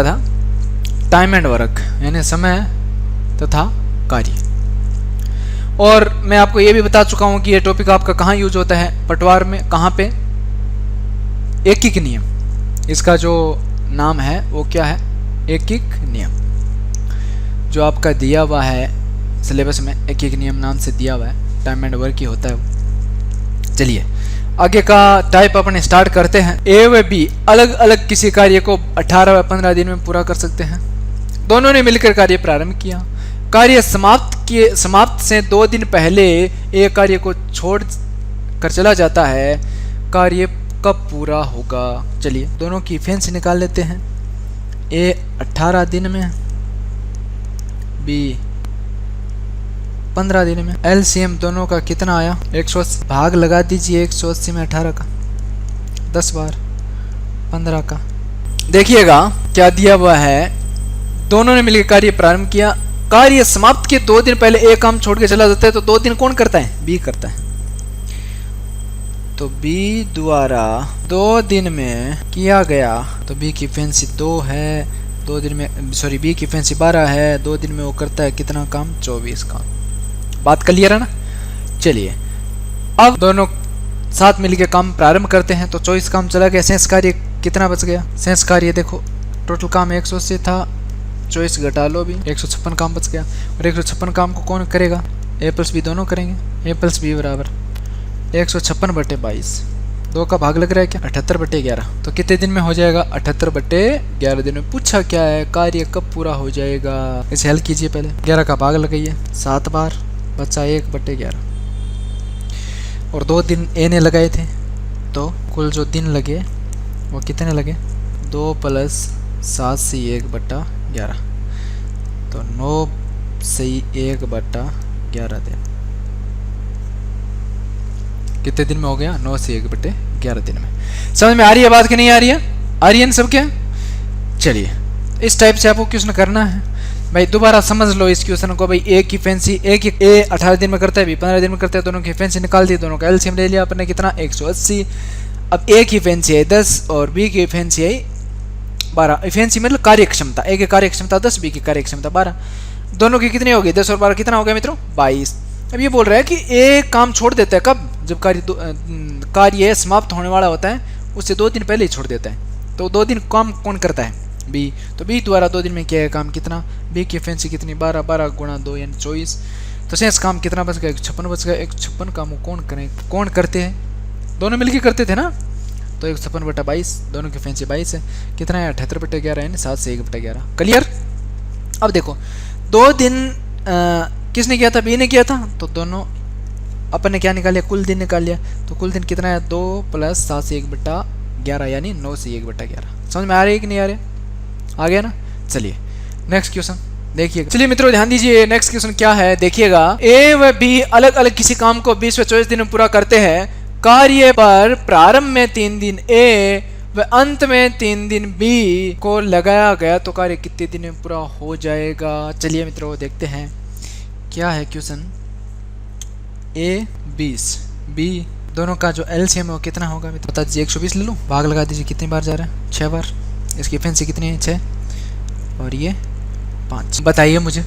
था time and work यानी समय तथा कार्य। और मैं आपको ये भी बता चुका हूँ कि ये टॉपिक आपका कहाँ यूज होता है, पटवार में। कहाँ पे? एकीक नियम, इसका जो नाम है वो क्या है? एकीक नियम, जो आपका दिया हुआ है सिलेबस में, एकीक नियम नाम से दिया हुआ है, टाइम एंड वर्क ही होता है वो। चलिए आगे का टाइप अपन स्टार्ट करते हैं। ए व बी अलग अलग किसी कार्य को 18 व 15 दिन में पूरा कर सकते हैं। दोनों ने मिलकर कार्य प्रारंभ किया। कार्य समाप्त से 2 दिन पहले एक कार्य को छोड़ कर चला जाता है। कार्य कब पूरा होगा? चलिए दोनों की इफिशिएंसी निकाल लेते हैं। ए 18 दिन में, बी 15 दिन में। एलसीएम दोनों का कितना आया? 180। भाग लगा दीजिए 180 में 18 का, 10 बार 15 का। देखिएगा क्या दिया हुआ है। दोनों ने मिलकर कार्य प्रारंभ किया। कार्य समाप्त के 2 दिन पहले एक काम छोड़ के चला जाता है, तो 2 दिन कौन करता है? बी करता है। तो बी द्वारा 2 दिन में किया गया, तो बी की इफिशिएंसी 2 है। 2 दिन में, सॉरी, बी की इफिशिएंसी 12 है। 2 दिन में वो करता है कितना काम? 24 काम। बात क्लियर है ना? चलिए अब दोनों साथ मिलकर काम प्रारंभ करते हैं। तो 24 काम चला गया। शेष कार्य कितना बच गया? शेष कार्य देखो, टोटल काम 180 था, 24 घटा लो भी, 156 काम बच गया। और 156 काम को कौन करेगा? ए प्लस बी दोनों करेंगे। ए प्लस बी बराबर 156/22। 2 का भाग लग रहा है क्या? 78/11। तो कितने दिन में हो जाएगा? 78/11 दिन में। पूछा क्या है? कार्य कब पूरा हो जाएगा? इसे हल कीजिए पहले। 11 का भाग लगाइए 7 बार, बचा 1/11। और 2 दिन ए ने लगाए थे, तो कुल जो दिन लगे वो कितने लगे? 2 + 7 से 1/11। तो 9 से 1/11 दिन। कितने दिन में हो गया? 9 से 1/11 दिन में। समझ में आ रही है बात कि नहीं आ रही है? आ रही है ना सब क्या? चलिए इस टाइप से आपको क्वेश्चन करना है भाई। दोबारा समझ लो इस क्वेश्चन को भाई। ए की इफिशिएंसी, ए 18 दिन में करता है, बी 15 दिन में करता है। दोनों की इफिशिएंसी निकाल दी, दोनों का एलसीएम ले लिया अपने, कितना? 180। अब ए की इफिशिएंसी है 10 और बी की इफिशिएंसी है 12। इफिशिएंसी मतलब कार्य क्षमता। ए की कार्य क्षमता 10, बी की कार्य क्षमता 12। दोनों की कितनी होगी? 10 और 12 कितना हो गया मित्रों? 22। अब ये बोल रहा है कि ए काम छोड़ देता है कब? जब कार्य समाप्त होने वाला होता है, उससे 2 दिन पहले ही छोड़ देता है। तो 2 दिन काम कौन करता है? बी। तो बी द्वारा 2 दिन में किया गया काम कितना? बी की इफिशिएंसी कितनी? 12। 12 × 2 यानी 24। तो शेष काम कितना बच गया? 156 बच गया। 156 काम कौन करते हैं? दोनों मिलकर करते थे ना। तो 156/22, दोनों की इफिशिएंसी 22 है। कितना है? 78/11 यानी 7 से 1/11। क्लियर? अब देखो 2 दिन किसने किया था? बी ने किया था। तो दोनों अपन ने क्या निकाल लिया? कुल दिन निकाल लिया। तो कुल दिन कितना है? 2 + 7 से 1/11 यानी 9 से 1/11। समझ में आ रही है कि नहीं आ रही? आ गया ना? चलिए नेक्स्ट क्वेश्चन देखिएगा। चलिए मित्रों ध्यान दीजिए, नेक्स्ट क्वेश्चन क्या है देखिएगा। ए व बी अलग अलग किसी काम को 20 व 24 दिन में पूरा करते हैं। कार्य पर प्रारंभ में 3 दिन ए व अंत में 3 दिन बी को लगाया गया, तो कार्य कितने दिन में पूरा हो जाएगा? चलिए मित्रों देखते हैं क्या है क्वेश्चन। ए 20, बी दोनों का जो एलसीएम है वो कितना होगा? बता दीजिए। 120 ले लूँ, भाग लगा दीजिए। कितनी बार जा रहा है? 6 बार। इसकी इफिशिएंसी कितनी है? 6 और ये 5। बताइए मुझे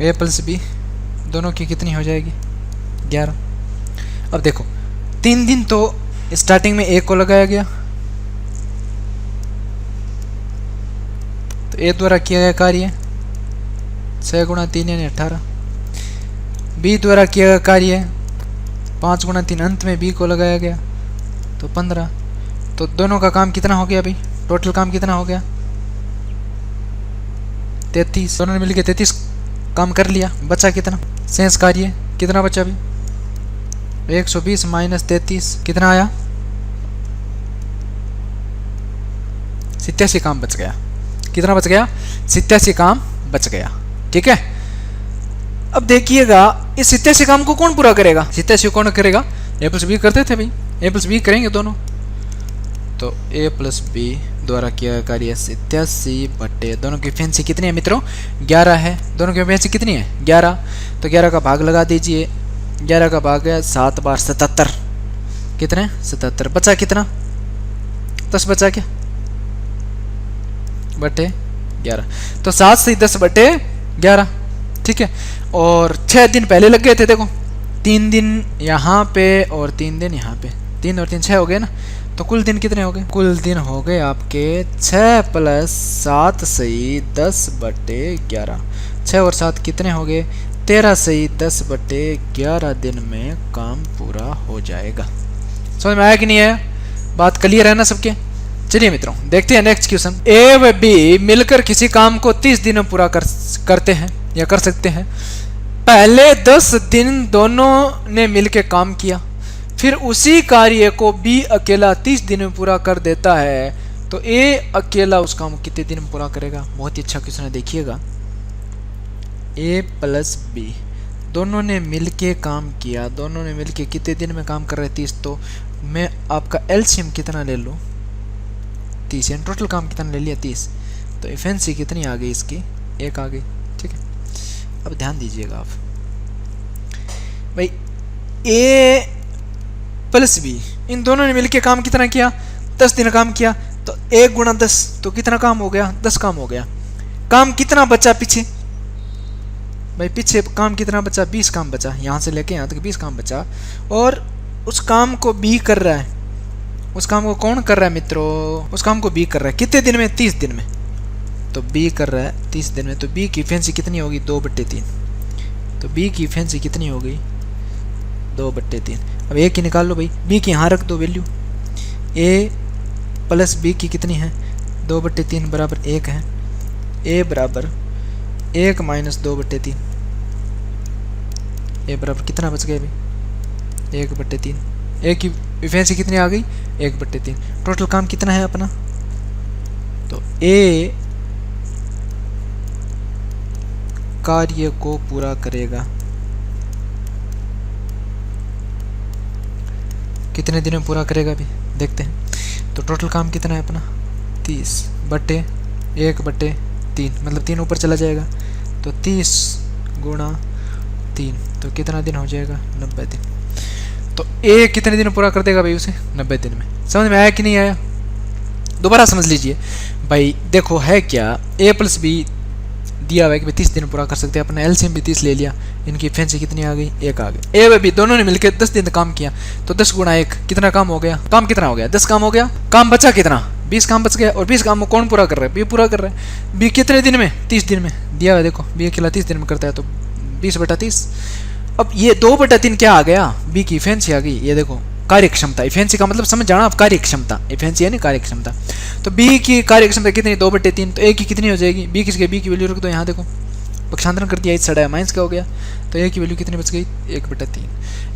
ए + बी दोनों की कितनी हो जाएगी? 11। अब देखो 3 दिन तो स्टार्टिंग में ए को लगाया गया, तो ए द्वारा किया गया कार्य 6 × 3 यानी 18। बी द्वारा किया गया कार्य 5 × 3, अंत में बी को लगाया गया तो 15। तो दोनों का काम कितना हो गया भाई? टोटल काम कितना हो गया? 33। दोनों ने मिलकर 33 काम कर लिया। बचा कितना? शेष कार्य कितना बचा अभी? 120 - 33 कितना आया? 87 काम बच गया। कितना बच गया? 87 काम बच गया। ठीक है। अब देखिएगा इस 87 काम को कौन पूरा करेगा? 87 कौन करेगा? ए + बी करते थे भाई, ए + बी करेंगे दोनों। तो ए + बी द्वारा किया कार्य 87 दोनों की इफिशिएंसी कितनी है मित्रों? 11 है। दोनों की इफिशिएंसी कितनी है? 11। तो 11 का भाग लगा दीजिए। 11 का भाग है 7 बार 77। कितने? 77। बचा कितना? 10 बचा क्या? बटे 11। तो 7 सही 10 बटे 11, ठीक है। और 6 दिन पहले लग गए थे, देखो 3 दिन यहाँ पे और 3 दिन यहाँ पे, 3 और 3 6 हो गए ना। तो कुल दिन कितने हो गए? कुल दिन हो गए आपके 6 + 7 सही 10 बटे 11। 6 और 7 कितने हो गए? 13 सही 10 बटे 11 दिन में काम पूरा हो जाएगा। समझ में आया कि नहीं आया? बात क्लियर है ना सबके? चलिए मित्रों देखते हैं नेक्स्ट क्वेश्चन। ए व बी मिलकर किसी काम को 30 दिन में पूरा करते हैं या कर सकते हैं। पहले 10 दिन दोनों ने मिलकर काम किया, फिर उसी कार्य को बी अकेला 30 दिन में पूरा कर देता है, तो ए अकेला उस काम को कितने दिन में पूरा करेगा? बहुत ही अच्छा क्वेश्चन है, देखिएगा। ए प्लस बी दोनों ने मिलके काम किया, दोनों ने मिलके कितने दिन में काम कर रहे? 30। तो मैं आपका एलसीएम कितना ले लूँ? 30, यानी टोटल काम कितना ले लिया? 30। तो एफिशिएंसी कितनी आ गई इसकी? 1 आ गई, ठीक है। अब ध्यान दीजिएगा आप भाई, ए प्लस बी इन दोनों ने मिलके काम कितना किया? 10 दिन काम किया। तो 1 गुणा 10 तो कितना काम हो गया? 10 काम हो गया। काम कितना बचा पीछे? भाई पीछे काम कितना बचा? 20 काम बचा। यहाँ से लेके यहाँ तक 20 काम बचा, और उस काम को बी कर रहा है। उस काम को कौन कर रहा है मित्रों? उस काम को बी कर रहा है। कितने दिन में? 30 दिन में। तो बी कर रहा है 30 दिन में, तो बी की एफिशिएंसी कितनी होगी? 2/3। तो बी की एफिशिएंसी कितनी हो गई? 2/3। अब ए की निकाल लो भाई, बी की यहाँ रख दो वैल्यू। ए प्लस बी की कितनी है? 2/3 बराबर 1 है। ए बराबर 1 - 2/3। ए बराबर कितना बच गया भाई? 1/3। ए की एफिशिएंसी कितनी आ गई? 1/3। टोटल काम कितना है अपना? तो ए कार्य को पूरा करेगा कितने दिन में पूरा करेगा अभी देखते हैं। तो टोटल काम कितना है अपना? 30 बटे 1/3, मतलब 3 ऊपर चला जाएगा। तो 30 गुणा 3 तो कितना दिन हो जाएगा? 90 दिन। तो ए कितने दिन में पूरा कर देगा भाई उसे? 90 दिन में। समझ में आया कि नहीं आया? दोबारा समझ लीजिए भाई, देखो है क्या, ए प्लस बी दिया हुआ है कि 30 दिन पूरा कर सकते हैं। अपने एलसीएम भी 30 ले लिया, इनकी एफिशिएंसी कितनी आ गई? 1 आ गई। ए व बी दोनों ने मिलकर 10 दिन काम किया, तो 10 गुणा 1 कितना काम हो गया? काम कितना हो गया? 10 काम हो गया। काम बचा कितना? 20 काम बच गया। और 20 काम को कौन पूरा कर रहा है? बी पूरा कर रहा है। बी कितने दिन में? 30 दिन में दिया हुआ है, देखो बी अकेला 30 दिन में करता है, तो 20/30। अब ये 2/3 क्या आ गया? बी की एफिशिएंसी आ गई। ये देखो कार्य क्षमता, एफिशिएंसी का मतलब समझ जाना आप, कार्य क्षमता, एफिशिएंसी यानी कार्य क्षमता। तो बी की कार्य क्षमता कितनी? 2/3। तो ए की कितनी हो जाएगी? बी किसके? बी की वैल्यू रख दो यहाँ, देखो पक्षांतरण कर दिया, इस साइड माइनस का हो गया। तो ए की वैल्यू कितनी बच गई? 1/3।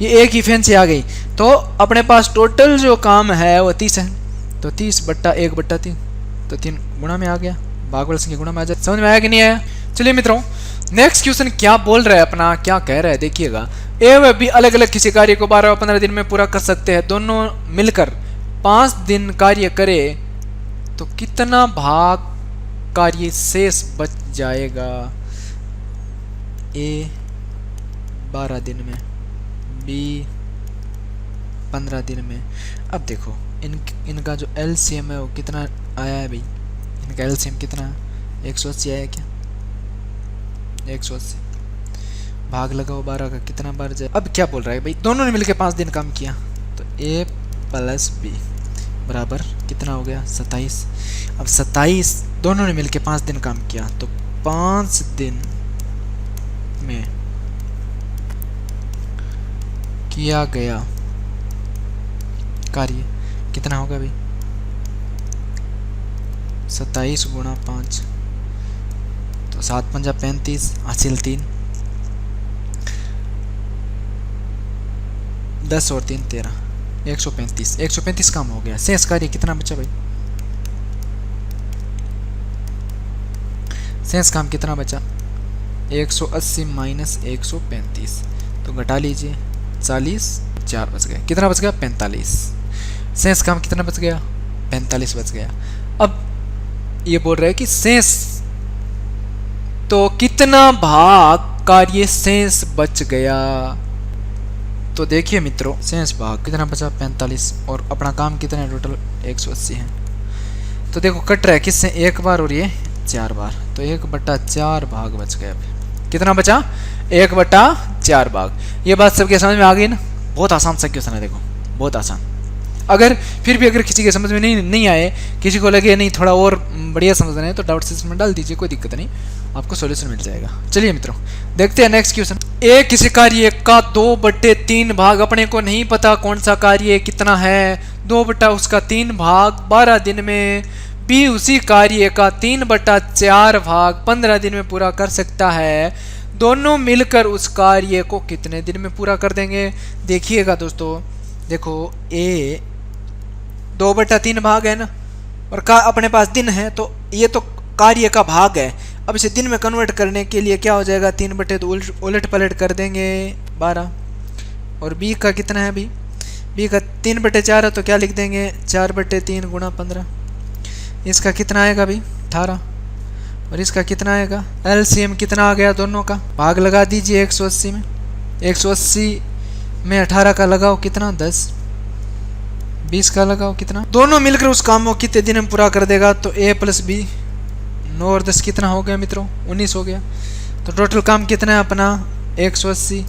ये ए की एफिशिएंसी आ गई। तो अपने पास टोटल जो काम है वो 30 है। तो 30 बट्टा 1/3, तो 3 गुणा में आ गया, भाग वाले संख्या गुणा में आ जाए। समझ में आया कि नहीं आया? चलिए मित्रों नेक्स्ट क्वेश्चन क्या बोल रहा है अपना, क्या कह रहा है देखिएगा। ए व बी अलग अलग किसी कार्य को 12 व 15 दिन में पूरा कर सकते हैं। दोनों मिलकर 5 दिन कार्य करे तो कितना भाग कार्य शेष बच जाएगा? ए 12 दिन में, बी 15 दिन में। अब देखो इनका जो एलसीएम है वो कितना आया है भाई? इनका एलसीएम कितना है? 180 आया क्या? 180 भाग लगाओ 12 का, कितना बार जाए? अब क्या बोल रहा है भाई? दोनों ने मिलकर 5 दिन काम किया, तो ए प्लस बी बराबर कितना हो गया? 27। अब 27 दोनों ने मिलकर 5 दिन काम किया, तो 5 दिन में किया गया कार्य कितना होगा भाई? 27 गुणा 5, तो 7 पंजा 35, हासिल 3, 10 और 3 13, 135। 135 काम हो गया। शेष कार्य कितना बचा भाई? शेष काम कितना बचा? 180 माइनस 135, तो घटा लीजिए 40, 4 बच गए। कितना बच गया? 45। शेष काम कितना बच गया? 45 बच गया। अब ये बोल रहा है कि शेष तो कितना भाग कार्य शेष बच गया? तो देखिए मित्रों शेष भाग कितना बचा? 45, और अपना काम कितना है टोटल? 180 है। तो देखो कट रहा है किससे, 1 बार और ये 4 बार, तो 1/4 भाग बच गया। अभी कितना बचा, 1/4 भाग। ये बात सबके समझ में आ गई ना। बहुत आसान सा क्वेश्चन है, देखो बहुत आसान। अगर फिर भी अगर किसी के समझ में नहीं आए, किसी को लगे नहीं थोड़ा और बढ़िया समझना है, तो डाउट सिस्टम में डाल दीजिए, कोई दिक्कत नहीं, आपको सॉल्यूशन मिल जाएगा। चलिए मित्रों देखते हैं नेक्स्ट क्वेश्चन। ए किसी कार्य का 2/3 भाग, अपने को नहीं पता कौन सा कार्य कितना है, 2 उसका 3 भाग 12 दिन में। बी उसी कार्य का 3/4 भाग 15 दिन में पूरा कर सकता है। दोनों मिलकर उस कार्य को कितने दिन में पूरा कर देंगे। देखिएगा दोस्तों, देखो ए 2/3 भाग है ना, और का अपने पास दिन है, तो ये तो कार्य का भाग है। अब इसे दिन में कन्वर्ट करने के लिए क्या हो जाएगा, 3/2 उलट पलट कर देंगे 12। और बी का कितना है, बी का 3/4 है, तो क्या लिख देंगे 4/3 गुणा 15। इसका कितना आएगा भाई 18, और इसका कितना आएगा, एलसीएम कितना आ गया दोनों का, भाग लगा दीजिए 180 में। 180 में 18 का लगाओ कितना 10, 20 का लगाओ कितना। दोनों मिलकर उस काम को कितने दिन में पूरा कर देगा, तो ए प्लस बी, 9 और 10 कितना हो गया मित्रों, 19 हो गया। तो टोटल काम कितना है अपना 180।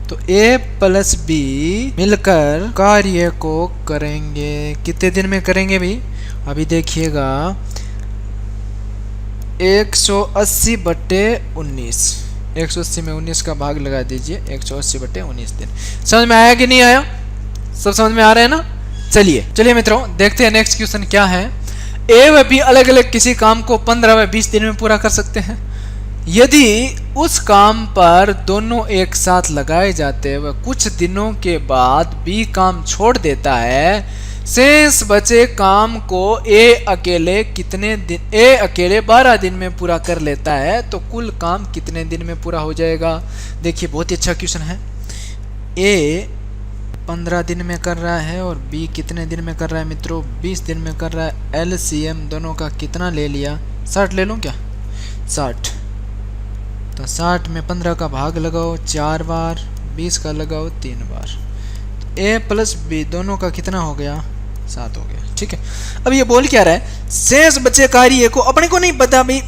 तो ए प्लस बी मिलकर कार्य को करेंगे कितने दिन में करेंगे भाई, अभी देखिएगा 180/19। 180 में 19 का भाग लगा दीजिए, 180/19 दिन। समझ में आया कि नहीं आया, सब समझ में आ रहा है ना। चलिए मित्रों देखते हैं नेक्स्ट क्वेश्चन क्या है। ए व बी अलग अलग किसी काम को 15 व 20 दिन में पूरा कर सकते हैं। यदि उस काम पर दोनों एक साथ लगाए जाते व कुछ दिनों के बाद बी काम छोड़ देता है, शेष बचे काम को ए अकेले 12 दिन में पूरा कर लेता है, तो कुल काम कितने दिन में पूरा हो जाएगा। देखिए बहुत ही अच्छा क्वेश्चन है। ए 15 दिन में कर रहा है और बी कितने दिन में कर रहा है मित्रों, 20 दिन में कर रहा है। एलसीएम दोनों का कितना ले लिया, 60 ले लूँ क्या, 60। तो 60 में 15 का भाग लगाओ 4 बार, 20 का लगाओ 3 बार। तो ए प्लस बी दोनों का कितना हो गया, 7 हो गया। ठीक है, अब ये बोल क्या रहा है, शेष बचे कार्य को अपने को नहीं पता भाई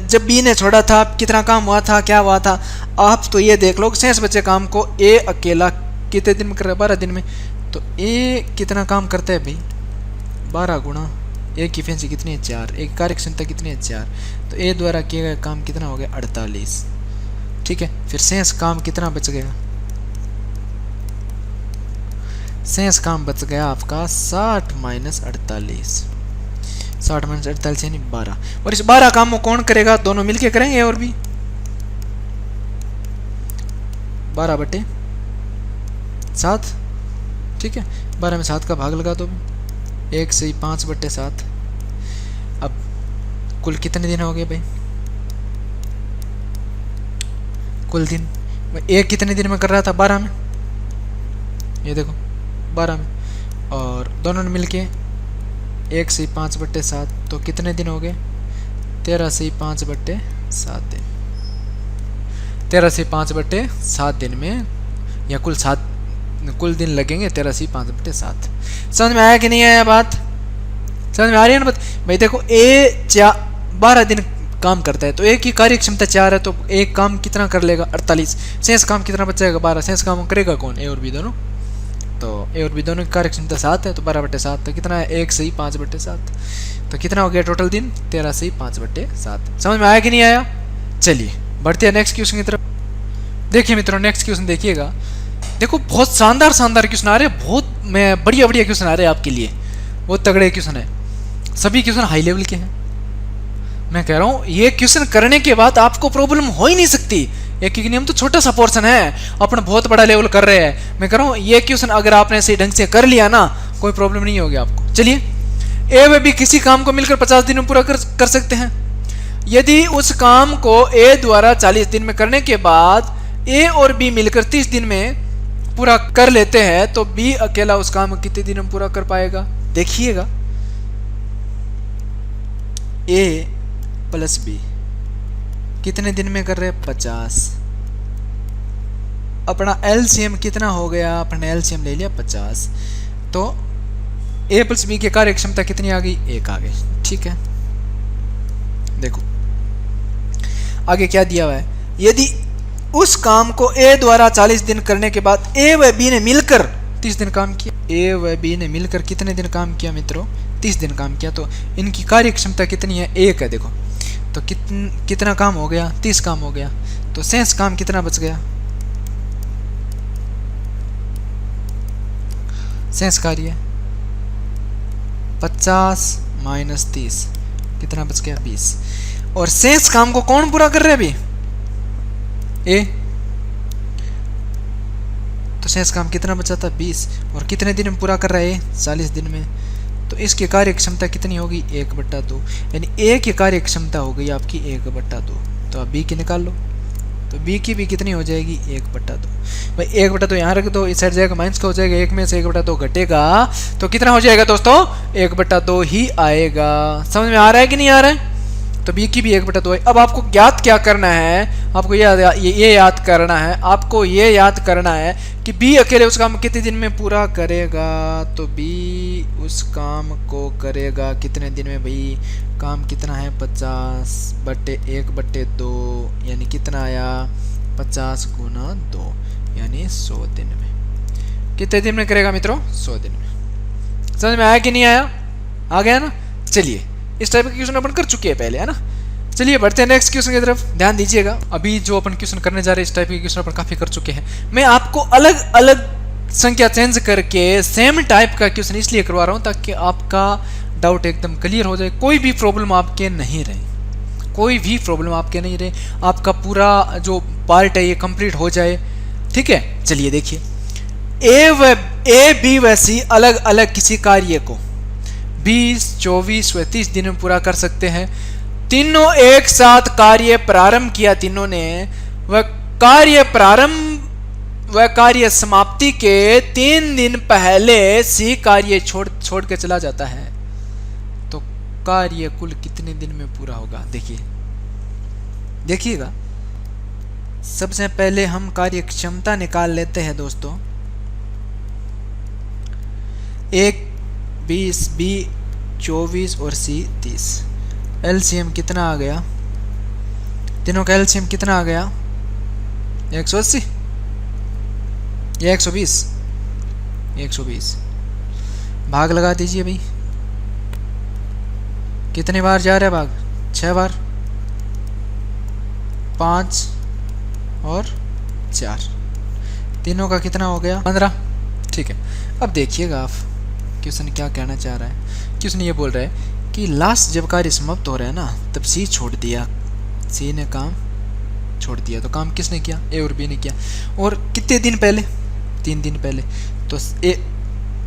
जब बी ने छोड़ा था कितना काम हुआ था, क्या हुआ था। आप तो ये देख लो शेष बचे काम को ए अकेला कितने दिन में कर रहा है, 12 दिन में। तो ए कितना काम करता है भाई, 12 गुणा ए की एफिशिएंसी कितनी है 4, एक कार्य क्षमता कितनी है 4, तो ए द्वारा किया गया काम कितना हो गया 48। ठीक है, फिर शेष काम कितना बच गया, शेष काम बच गया आपका 60 - 48। 60 - 48 यानी 12। और इस 12 काम को कौन करेगा, दोनों मिलके करेंगे। और भी 12/7। ठीक है, 12 में 7 का भाग लगा दो, 1 से 5/7। अब कुल कितने दिन हो गए भाई, कुल दिन एक कितने दिन में कर रहा था 12 में, ये देखो 12 में, और दोनों ने मिलके 1 से 5/7, तो कितने दिन हो गए 13 से 5/7 दिन। 13 से 5/7 दिन में, या कुल दिन लगेंगे 13 से 5/7। समझ में आया कि नहीं आया बात, समझ में आ रही है ना बात भाई। देखो ए 12 दिन काम करता है, तो ए की कार्य क्षमता 4 है, तो एक काम कितना कर लेगा 48। शेष काम कितना बच जाएगा 12। शेष काम करेगा कौन, ए और बी दोनों। तो ए और बी दोनों की कार्य क्षमता 7 है, तो 12/7 तो कितना है 1 से 5/7, तो कितना हो गया टोटल दिन 13 से 5/7। समझ में आया कि नहीं आया। चलिए बढ़ते हैं नेक्स्ट क्वेश्चन की तरफ। देखिए मित्रों नेक्स्ट क्वेश्चन देखिएगा, देखो बहुत शानदार क्वेश्चन आ रहे हैं, बहुत बढ़िया क्वेश्चन आ रहे हैं आपके लिए, बहुत तगड़े क्वेश्चन है। सभी क्वेश्चन हाई लेवल के हैं। मैं कह रहा हूँ ये क्वेश्चन करने के बाद आपको प्रॉब्लम हो ही नहीं सकती, एक नियम तो छोटा सा पोर्शन है, अपन बहुत बड़ा लेवल कर रहे हैं। मैं कह रहा हूँ ये क्वेश्चन अगर आपने सही ढंग से कर लिया ना, कोई प्रॉब्लम नहीं होगी आपको। चलिए, ए व बी किसी काम को मिलकर 50 दिन में पूरा कर सकते हैं। यदि उस काम को ए द्वारा 40 दिन में करने के बाद ए और बी मिलकर 30 दिन में पूरा कर लेते हैं, तो बी अकेला उस काम को कितने दिन में पूरा कर पाएगा। देखिएगा, ए प्लस बी कितने दिन में कर रहे हैं 50। अपना एलसीएम कितना हो गया, अपने एलसीएम ले लिया 50, तो ए प्लस बी की कार्य क्षमता कितनी आ गई, 1 आ गई। ठीक है, देखो आगे क्या दिया हुआ है, यदि उस काम को ए द्वारा 40 दिन करने के बाद ए व बी ने मिलकर 30 दिन काम किया, ए व बी ने मिलकर कितने दिन काम किया मित्रों, 30 दिन काम किया, तो इनकी कार्य क्षमता कितनी है, 1 है। देखो तो कितना काम हो गया, 30 काम हो गया, तो शेष काम कितना बच गया, शेष कार्य 50 माइनस 30 कितना बच गया, 20। और शेष काम को कौन पूरा कर रहे हैं अभी, ए, तो शेष काम कितना बचा था, 20, और कितने दिन में पूरा कर रहा है, 40 दिन में। तो इसकी कार्य क्षमता कितनी होगी, 1/2, यानी ए की कार्य क्षमता हो गई आपकी 1/2। तो अब बी की निकाल लो, तो बी की भी कितनी हो जाएगी, 1/2। भाई 1/2 यहाँ रख दो, इस साइड जाएगा माइनस का हो जाएगा, 1 में से 1/2 घटेगा तो कितना हो जाएगा दोस्तों, 1/2 ही आएगा। समझ में आ रहा है कि नहीं आ रहा है, तो बी की भी 1/2 है। अब आपको ज्ञात क्या करना है, आपको ये याद करना है, आपको ये याद करना है कि बी अकेले उस काम कितने दिन में पूरा करेगा, तो बी उस काम को करेगा कितने दिन में, भाई काम कितना है, 50/1/2, यानी कितना आया, 50 गुना 2 यानी 100 दिन में। कितने दिन में करेगा मित्रों, 100 दिन में। समझ में आया कि नहीं आया, आ गया ना। चलिए इस टाइप के क्वेश्चन अपन कर चुके हैं पहले, है ना। चलिए बढ़ते हैं नेक्स्ट क्वेश्चन की तरफ, ध्यान दीजिएगा। अभी जो अपन क्वेश्चन करने जा रहे हैं इस टाइप के क्वेश्चन अपन काफी कर चुके हैं। मैं आपको अलग अलग संख्या चेंज करके सेम टाइप का क्वेश्चन इसलिए करवा रहा हूँ ताकि आपका डाउट एकदम क्लियर हो जाए, कोई भी प्रॉब्लम आपके नहीं रहे, कोई भी प्रॉब्लम आपके नहीं रहे, आपका पूरा जो पार्ट है ये कंप्लीट हो जाए। ठीक है, चलिए देखिए, ए बी व सी अलग अलग किसी कार्य को 20, 24 व 30 दिन में पूरा कर सकते हैं। तीनों एक साथ कार्य प्रारंभ किया, तीनों ने, वह कार्य प्रारंभ व कार्य समाप्ति के 3 दिन पहले सी कार्य छोड़ के चला जाता है, तो कार्य कुल कितने दिन में पूरा होगा। देखिएगा, सबसे पहले हम कार्य क्षमता निकाल लेते हैं दोस्तों। 1 20, बी 24 और सी 30। एलसीएम कितना आ गया, तीनों का एलसीएम कितना आ गया, 180 या 120, 120। भाग लगा दीजिए भाई, कितने बार जा रहा है भाग, 6 बार, 5 और 4, तीनों का कितना हो गया, 15। ठीक है, अब देखिएगा आप क्वेश्चन क्या कहना चाह रहा है। क्वेश्चन ये बोल रहा है कि लास्ट जब कार्य समाप्त हो रहा है ना, तब सी छोड़ दिया, सी ने काम छोड़ दिया, तो काम किसने किया, ए और बी ने किया, और कितने दिन पहले, 3 दिन पहले। तो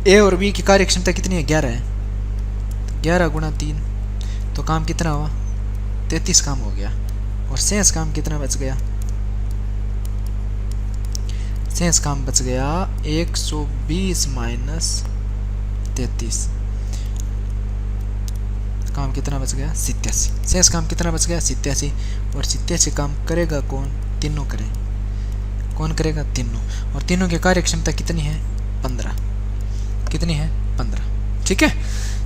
ए और बी की कार्य क्षमता कितनी है, 11 है, 11 गुणा 3, तो काम कितना हुआ, 33 काम हो गया। और शेष काम कितना बच गया, शेष काम बच गया 120 माइनस 33, काम कितना बच गया, 87। शेष काम कितना बच गया, 87। और 87 काम करेगा कौन, तीनों करें, कौन करेगा, तीनों। और तीनों की कार्य क्षमता कितनी है, 15, कितनी है, 15। ठीक है,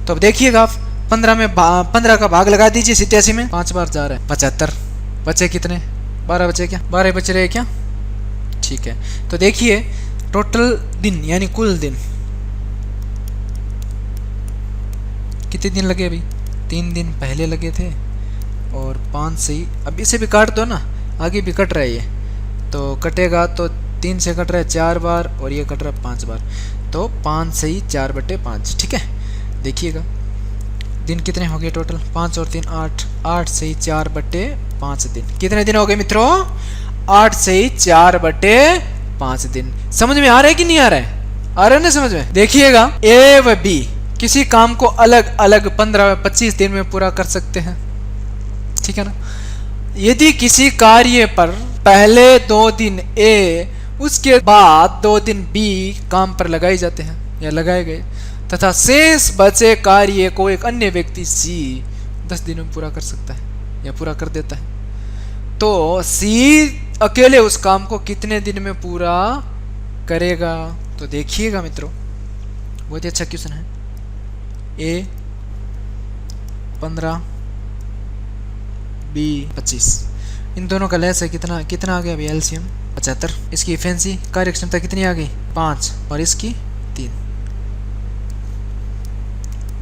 तो अब देखिएगा आप 15 का भाग लगा दीजिए 87 में, 5 बार जा रहा है, 75, बचे कितने, 12 बचे क्या, 12 बच रहे क्या। ठीक है, तो देखिए टोटल दिन यानी कुल दिन कितने दिन लगे, अभी 3 दिन पहले लगे थे, और 5 से ही, अब इसे भी काट दो ना, आगे भी कट रहा है ये, तो कटेगा तो 3 से कट रहा है 4 बार, और ये कट रहा है 5 बार, तो 5 से ही 4/5। ठीक है, देखिएगा दिन कितने हो गए टोटल, 5 और 3 8, 8 से ही 4/5 दिन। कितने दिन हो गए मित्रों, 8 से ही 4/5 दिन। समझ में आ रहा है कि नहीं आ रहा है, आ रहा है ना समझ में। देखिएगा ए व बी किसी काम को अलग अलग 15-25 दिन में पूरा कर सकते हैं, ठीक है ना। यदि किसी कार्य पर पहले 2 दिन ए, उसके बाद 2 दिन बी काम पर लगाए जाते हैं या लगाए गए, तथा शेष बचे कार्य को एक अन्य व्यक्ति सी 10 दिन में पूरा कर सकता है या पूरा कर देता है, तो सी अकेले उस काम को कितने दिन में पूरा करेगा। तो देखिएगा मित्रों, बहुत ही अच्छा क्वेश्चन है, A 15 B 25। इन दोनों का लेस है कितना कितना आ गया अभी एलसीएम 75। इसकी इफिशिएंसी कार्यक्षमता कितनी आ गई 5 और इसकी 3।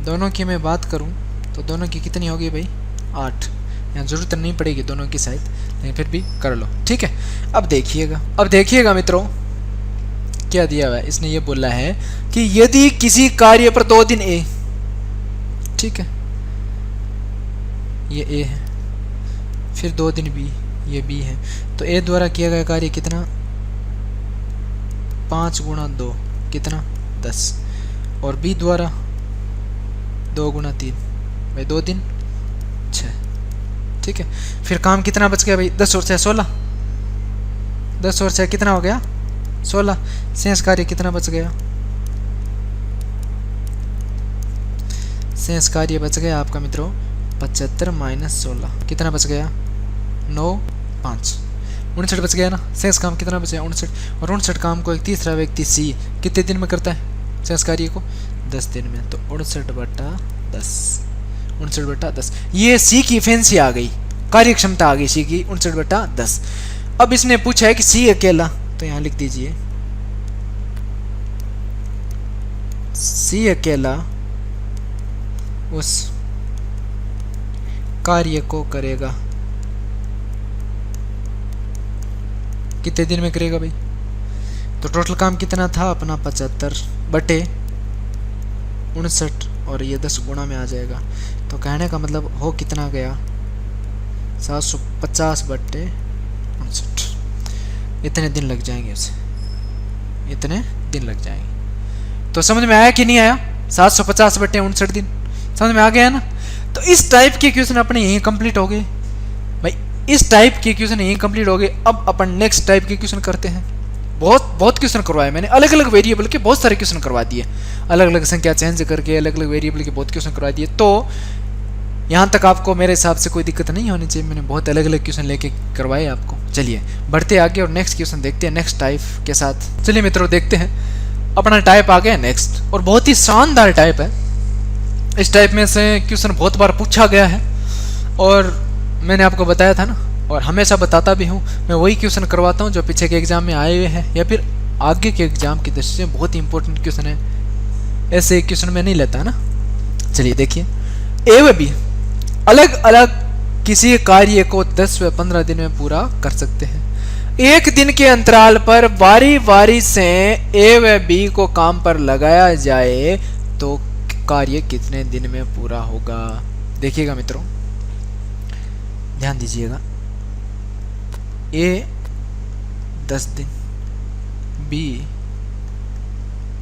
दोनों की मैं बात करूं तो दोनों की कितनी होगी भाई 8। यहाँ जरूरत नहीं पड़ेगी दोनों की शायद, लेकिन फिर भी कर लो, ठीक है। अब देखिएगा मित्रों क्या दिया हुआ है। इसने ये बोला है कि यदि किसी कार्य पर 2 दिन ए, ठीक है, ये ए है, फिर 2 दिन बी, ये बी है, तो ए द्वारा किया गया कार्य कितना 5 गुणा 2 कितना 10, और बी द्वारा 2 गुणा 3 भाई 2 दिन 6, ठीक है। फिर काम कितना बच गया भाई 10 और 6 16, 10 और 6 कितना हो गया 16। शेष कार्य कितना बच गया, शेष कार्य बच गया आपका मित्रों 75 माइनस 16 कितना बच गया 9 5 59 बच गया ना। शेष काम कितना बचा 59, और 59 काम को एक तीसरा व्यक्ति सी कितने दिन में करता है शेष कार्य को 10 दिन में, तो 59/10 ये सी की इफिशिएंसी आ गई, कार्य क्षमता आ गई सी की 59/10। अब इसने पूछा है कि सी अकेला, तो यहाँ लिख दीजिए सी अकेला उस कार्य को करेगा कितने दिन में करेगा भाई, तो टोटल काम कितना था अपना 75/59 और ये 10 गुणा में आ जाएगा, तो कहने का मतलब हो कितना गया 750/59। इतने दिन लग जाएंगे उसे, इतने दिन लग जाएंगे। तो समझ में आया कि नहीं आया 750/59 दिन समझ में आ गया ना। तो इस टाइप के क्वेश्चन अपने यहीं कंप्लीट हो गए भाई, इस टाइप के क्वेश्चन यहीं कंप्लीट हो गए। अब अपन नेक्स्ट टाइप के क्वेश्चन करते हैं। बहुत क्वेश्चन करवाए मैंने, अलग अलग वेरिएबल के बहुत सारे क्वेश्चन करवा दिए, अलग अलग संख्या चेंज करके अलग अलग वेरिएबल के बहुत क्वेश्चन करवा दिए। तो यहाँ तक आपको मेरे हिसाब से कोई दिक्कत नहीं होनी चाहिए, मैंने बहुत अलग अलग क्वेश्चन लेके करवाए आपको। चलिए बढ़ते आगे और नेक्स्ट क्वेश्चन देखते हैं नेक्स्ट टाइप के साथ। चलिए मित्रों देखते हैं, अपना टाइप आ गया नेक्स्ट, और बहुत ही शानदार टाइप है। इस टाइप में से क्वेश्चन बहुत बार पूछा गया है और मैंने आपको बताया था ना, और हमेशा बताता भी हूँ, मैं वही क्वेश्चन करवाता हूँ जो पीछे के एग्जाम में आए हुए हैं या फिर आगे के एग्जाम की दृष्टि से बहुत ही इंपॉर्टेंट क्वेश्चन है। ऐसे क्वेश्चन में नहीं लेता है ना। चलिए देखिए, ए व बी अलग अलग किसी कार्य को 10 व 15 दिन में पूरा कर सकते हैं। एक दिन के अंतराल पर बारी बारी से ए व बी को काम पर लगाया जाए तो कार्य कितने दिन में पूरा होगा। देखिएगा मित्रों, ध्यान दीजिएगा, ए 10 दिन, बी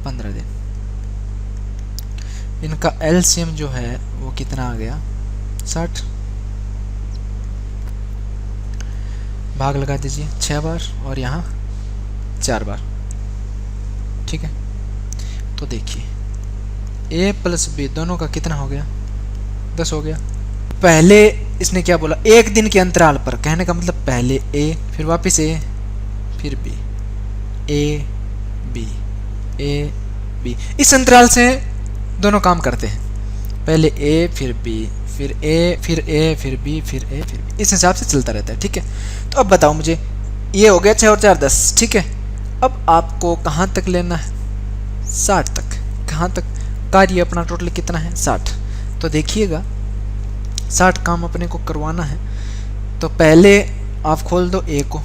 15 दिन, इनका एलसीएम जो है वो कितना आ गया 60। भाग लगा दीजिए 6 बार और यहाँ 4 बार, ठीक है। तो देखिए ए प्लस बी दोनों का कितना हो गया 10 हो गया। पहले इसने क्या बोला, एक दिन के अंतराल पर, कहने का मतलब पहले ए फिर वापस ए फिर बी, ए बी, इस अंतराल से दोनों काम करते हैं। पहले ए फिर बी फिर ए फिर ए फिर बी फिर ए फिर बी, इस हिसाब से चलता रहता है, ठीक है। तो अब बताओ मुझे, ये हो गया 6 और 4 10, ठीक है। अब आपको कहाँ तक लेना है 60 तक। कहाँ तक, कार्य अपना टोटल कितना है 60। तो देखिएगा 60 काम अपने को करवाना है, तो पहले आप खोल दो ए को,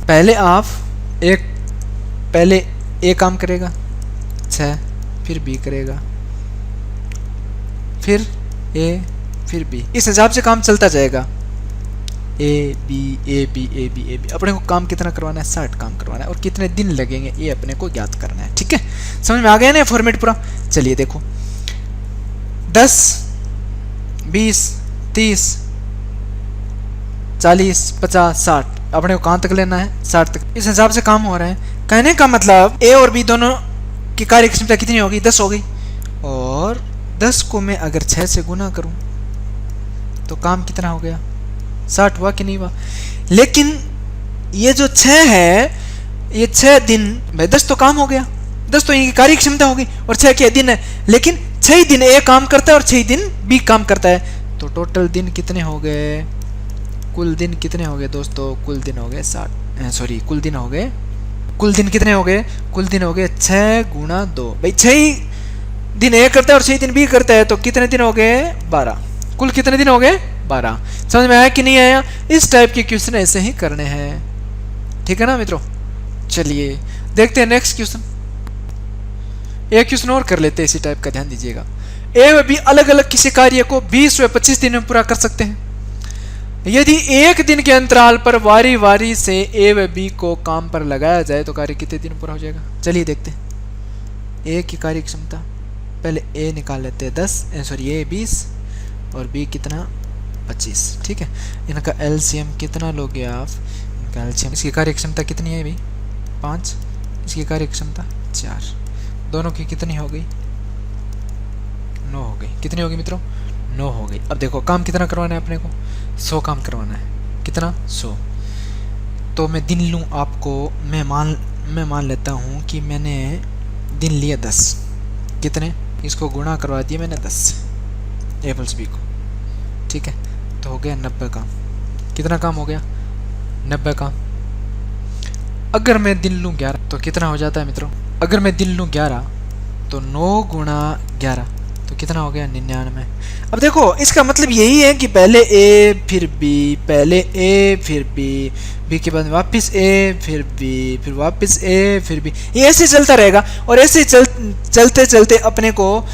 पहले ए काम करेगा 6, फिर बी करेगा, फिर ए फिर बी, इस हिसाब से काम चलता जाएगा। ए बी अपने को काम कितना करवाना है 60 काम करवाना है, और कितने दिन लगेंगे ये अपने को ज्ञात करना है, ठीक है। समझ में आ गया ना फॉर्मेट पूरा। चलिए देखो 10 20 30 40 50 60 अपने को कहाँ तक लेना है 60 तक, इस हिसाब से काम हो रहा है। कहने का मतलब ए और बी दोनों की कार्य क्षमता कितनी होगी 10 हो गई, और 10 को मैं अगर 6 से गुना करूं तो काम कितना हो गया 60 हुआ कि नहीं हुआ। लेकिन ये जो 6 है, ये 6 दिन भाई 10 तो काम हो गया, 10 तो इनकी कार्य क्षमता होगी और 6 के दिन है, लेकिन 6 दिन ए काम करता है और 6 दिन बी काम करता है, तो टोटल दिन कितने हो गए, कुल दिन कितने हो गए दोस्तों, कुल दिन हो गए 60, सॉरी कुल दिन हो गए, कुल दिन कितने हो गए, कुल दिन हो गए 6 गुणा 2। भाई 6 दिन ए करता है और 6 दिन बी करता है, तो कितने दिन हो गए 12, कुल कितने दिन हो गए 12। समझ में आया कि नहीं आया? इस टाइप के क्वेश्चन ऐसे ही करने हैं, ठीक है ना मित्रों। चलिए देखते हैं नेक्स्ट क्वेश्चन, एक क्वेश्चन और कर लेते हैं इसी टाइप का, ध्यान दीजिएगा। ए व बी अलग अलग किसी कार्य को 20 व 25 दिन में पूरा कर सकते हैं। यदि एक दिन के अंतराल पर वारी वारी से ए व बी को काम पर लगाया जाए तो कार्य कितने दिन में पूरा हो जाएगा। चलिए देखते हैं। ए की कार्य क्षमता, पहले ए निकाल लेते हैं 10, सॉरी ए 20 और बी कितना 25, ठीक है। इनका एलसीएम कितना लोगे आप, इनका एलसीएम, इसकी कार्य क्षमता कितनी है भी 5, इसकी कार्य क्षमता 4, दोनों की कितनी हो गई 9 हो गई। कितनी होगी मित्रों 9 हो गई। अब देखो काम कितना करवाना है अपने को, 100 काम करवाना है, कितना 100। तो मैं दिन लूँ आपको, मैं मान लेता हूँ कि मैंने दिन लिया 10, कितने, इसको गुणा करवा दिया मैंने 10 ए प्लस बी को, ठीक है। तो हो गया 90 काम। कितना काम हो गया 90 काम। अगर मैं दिन लूँ 11 तो कितना हो जाता है मित्रों, अगर मैं दिन लूँ 11 तो 9 गुणा 11 तो कितना हो गया 99। अब देखो इसका मतलब यही है कि पहले ए फिर बी, पहले ए फिर बी, बी के बाद वापस ए फिर बी, फिर वापस ए फिर बी, ये ऐसे चलता रहेगा। और ऐसे चलते चलते अपने को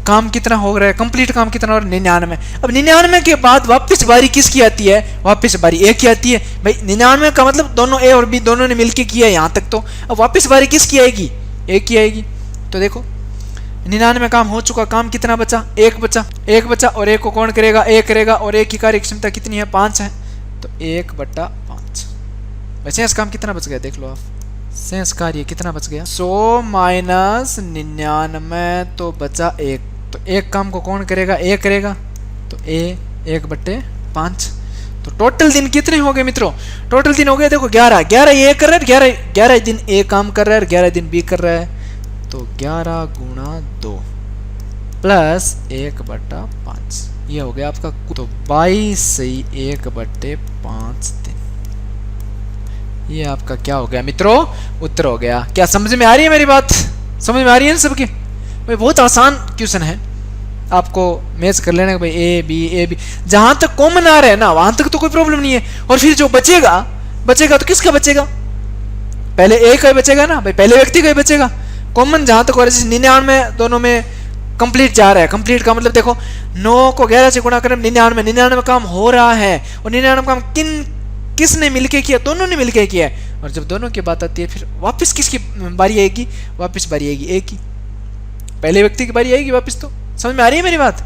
काम कितना हो रहा है, कंप्लीट काम कितना हो रहा है 99। अब 99 के बाद वापस बारी किसकी आती है, वापस बारी ए की आती है। भाई 99 का मतलब दोनों ए और बी दोनों ने मिलके किया है यहाँ तक, तो अब वापस बारी किसकी आएगी, ए की आएगी। तो देखो 99 काम हो चुका, काम कितना बचा, एक बचा और एक को कौन करेगा, ए करेगा, और एक की कार्य क्षमता कितनी है 5 है, तो 1/5। वैसे इस काम कितना बच गया देख लो आप, शेष कार्य कितना बच गया 100 माइनस 99 तो बचा 1, तो एक काम को कौन करेगा, ए करेगा, तो ए 1/5। तो टोटल दिन कितने हो गए मित्रों, टोटल दिन हो गए देखो 11 ये कर रहा है, 11 दिन ए काम कर रहा है और 11 दिन बी कर रहा है, तो 11 गुणा 2 प्लस 1/5, ये हो गया आपका, तो 22 सही 1/5 दिन। ये आपका क्या हो गया मित्रों, उत्तर हो गया। क्या समझ में आ रही है मेरी बात, समझ में आ रही है ना सबकी। भाई बहुत आसान क्वेश्चन है, आपको मैच कर लेना भाई ए बी, जहां तक कॉमन आ रहा है ना वहां तक तो कोई प्रॉब्लम नहीं है। और फिर जो बचेगा तो किसका बचेगा, पहले ए का ही बचेगा ना भाई, पहले व्यक्ति का ही बचेगा। कॉमन जहां तक हो रहा है, 99 दोनों में कंप्लीट जा रहा है, कंप्लीट का मतलब देखो 9 को 11 से गुणा करें 99 काम हो रहा है, और 99 काम किसने मिलके किया, दोनों ने मिलके किया है। और जब दोनों की बात आती है फिर वापस किसकी बारी आएगी, वापस बारी आएगी ए की, पहले व्यक्ति की बारी आएगी वापस। तो समझ में आ रही है मेरी बात।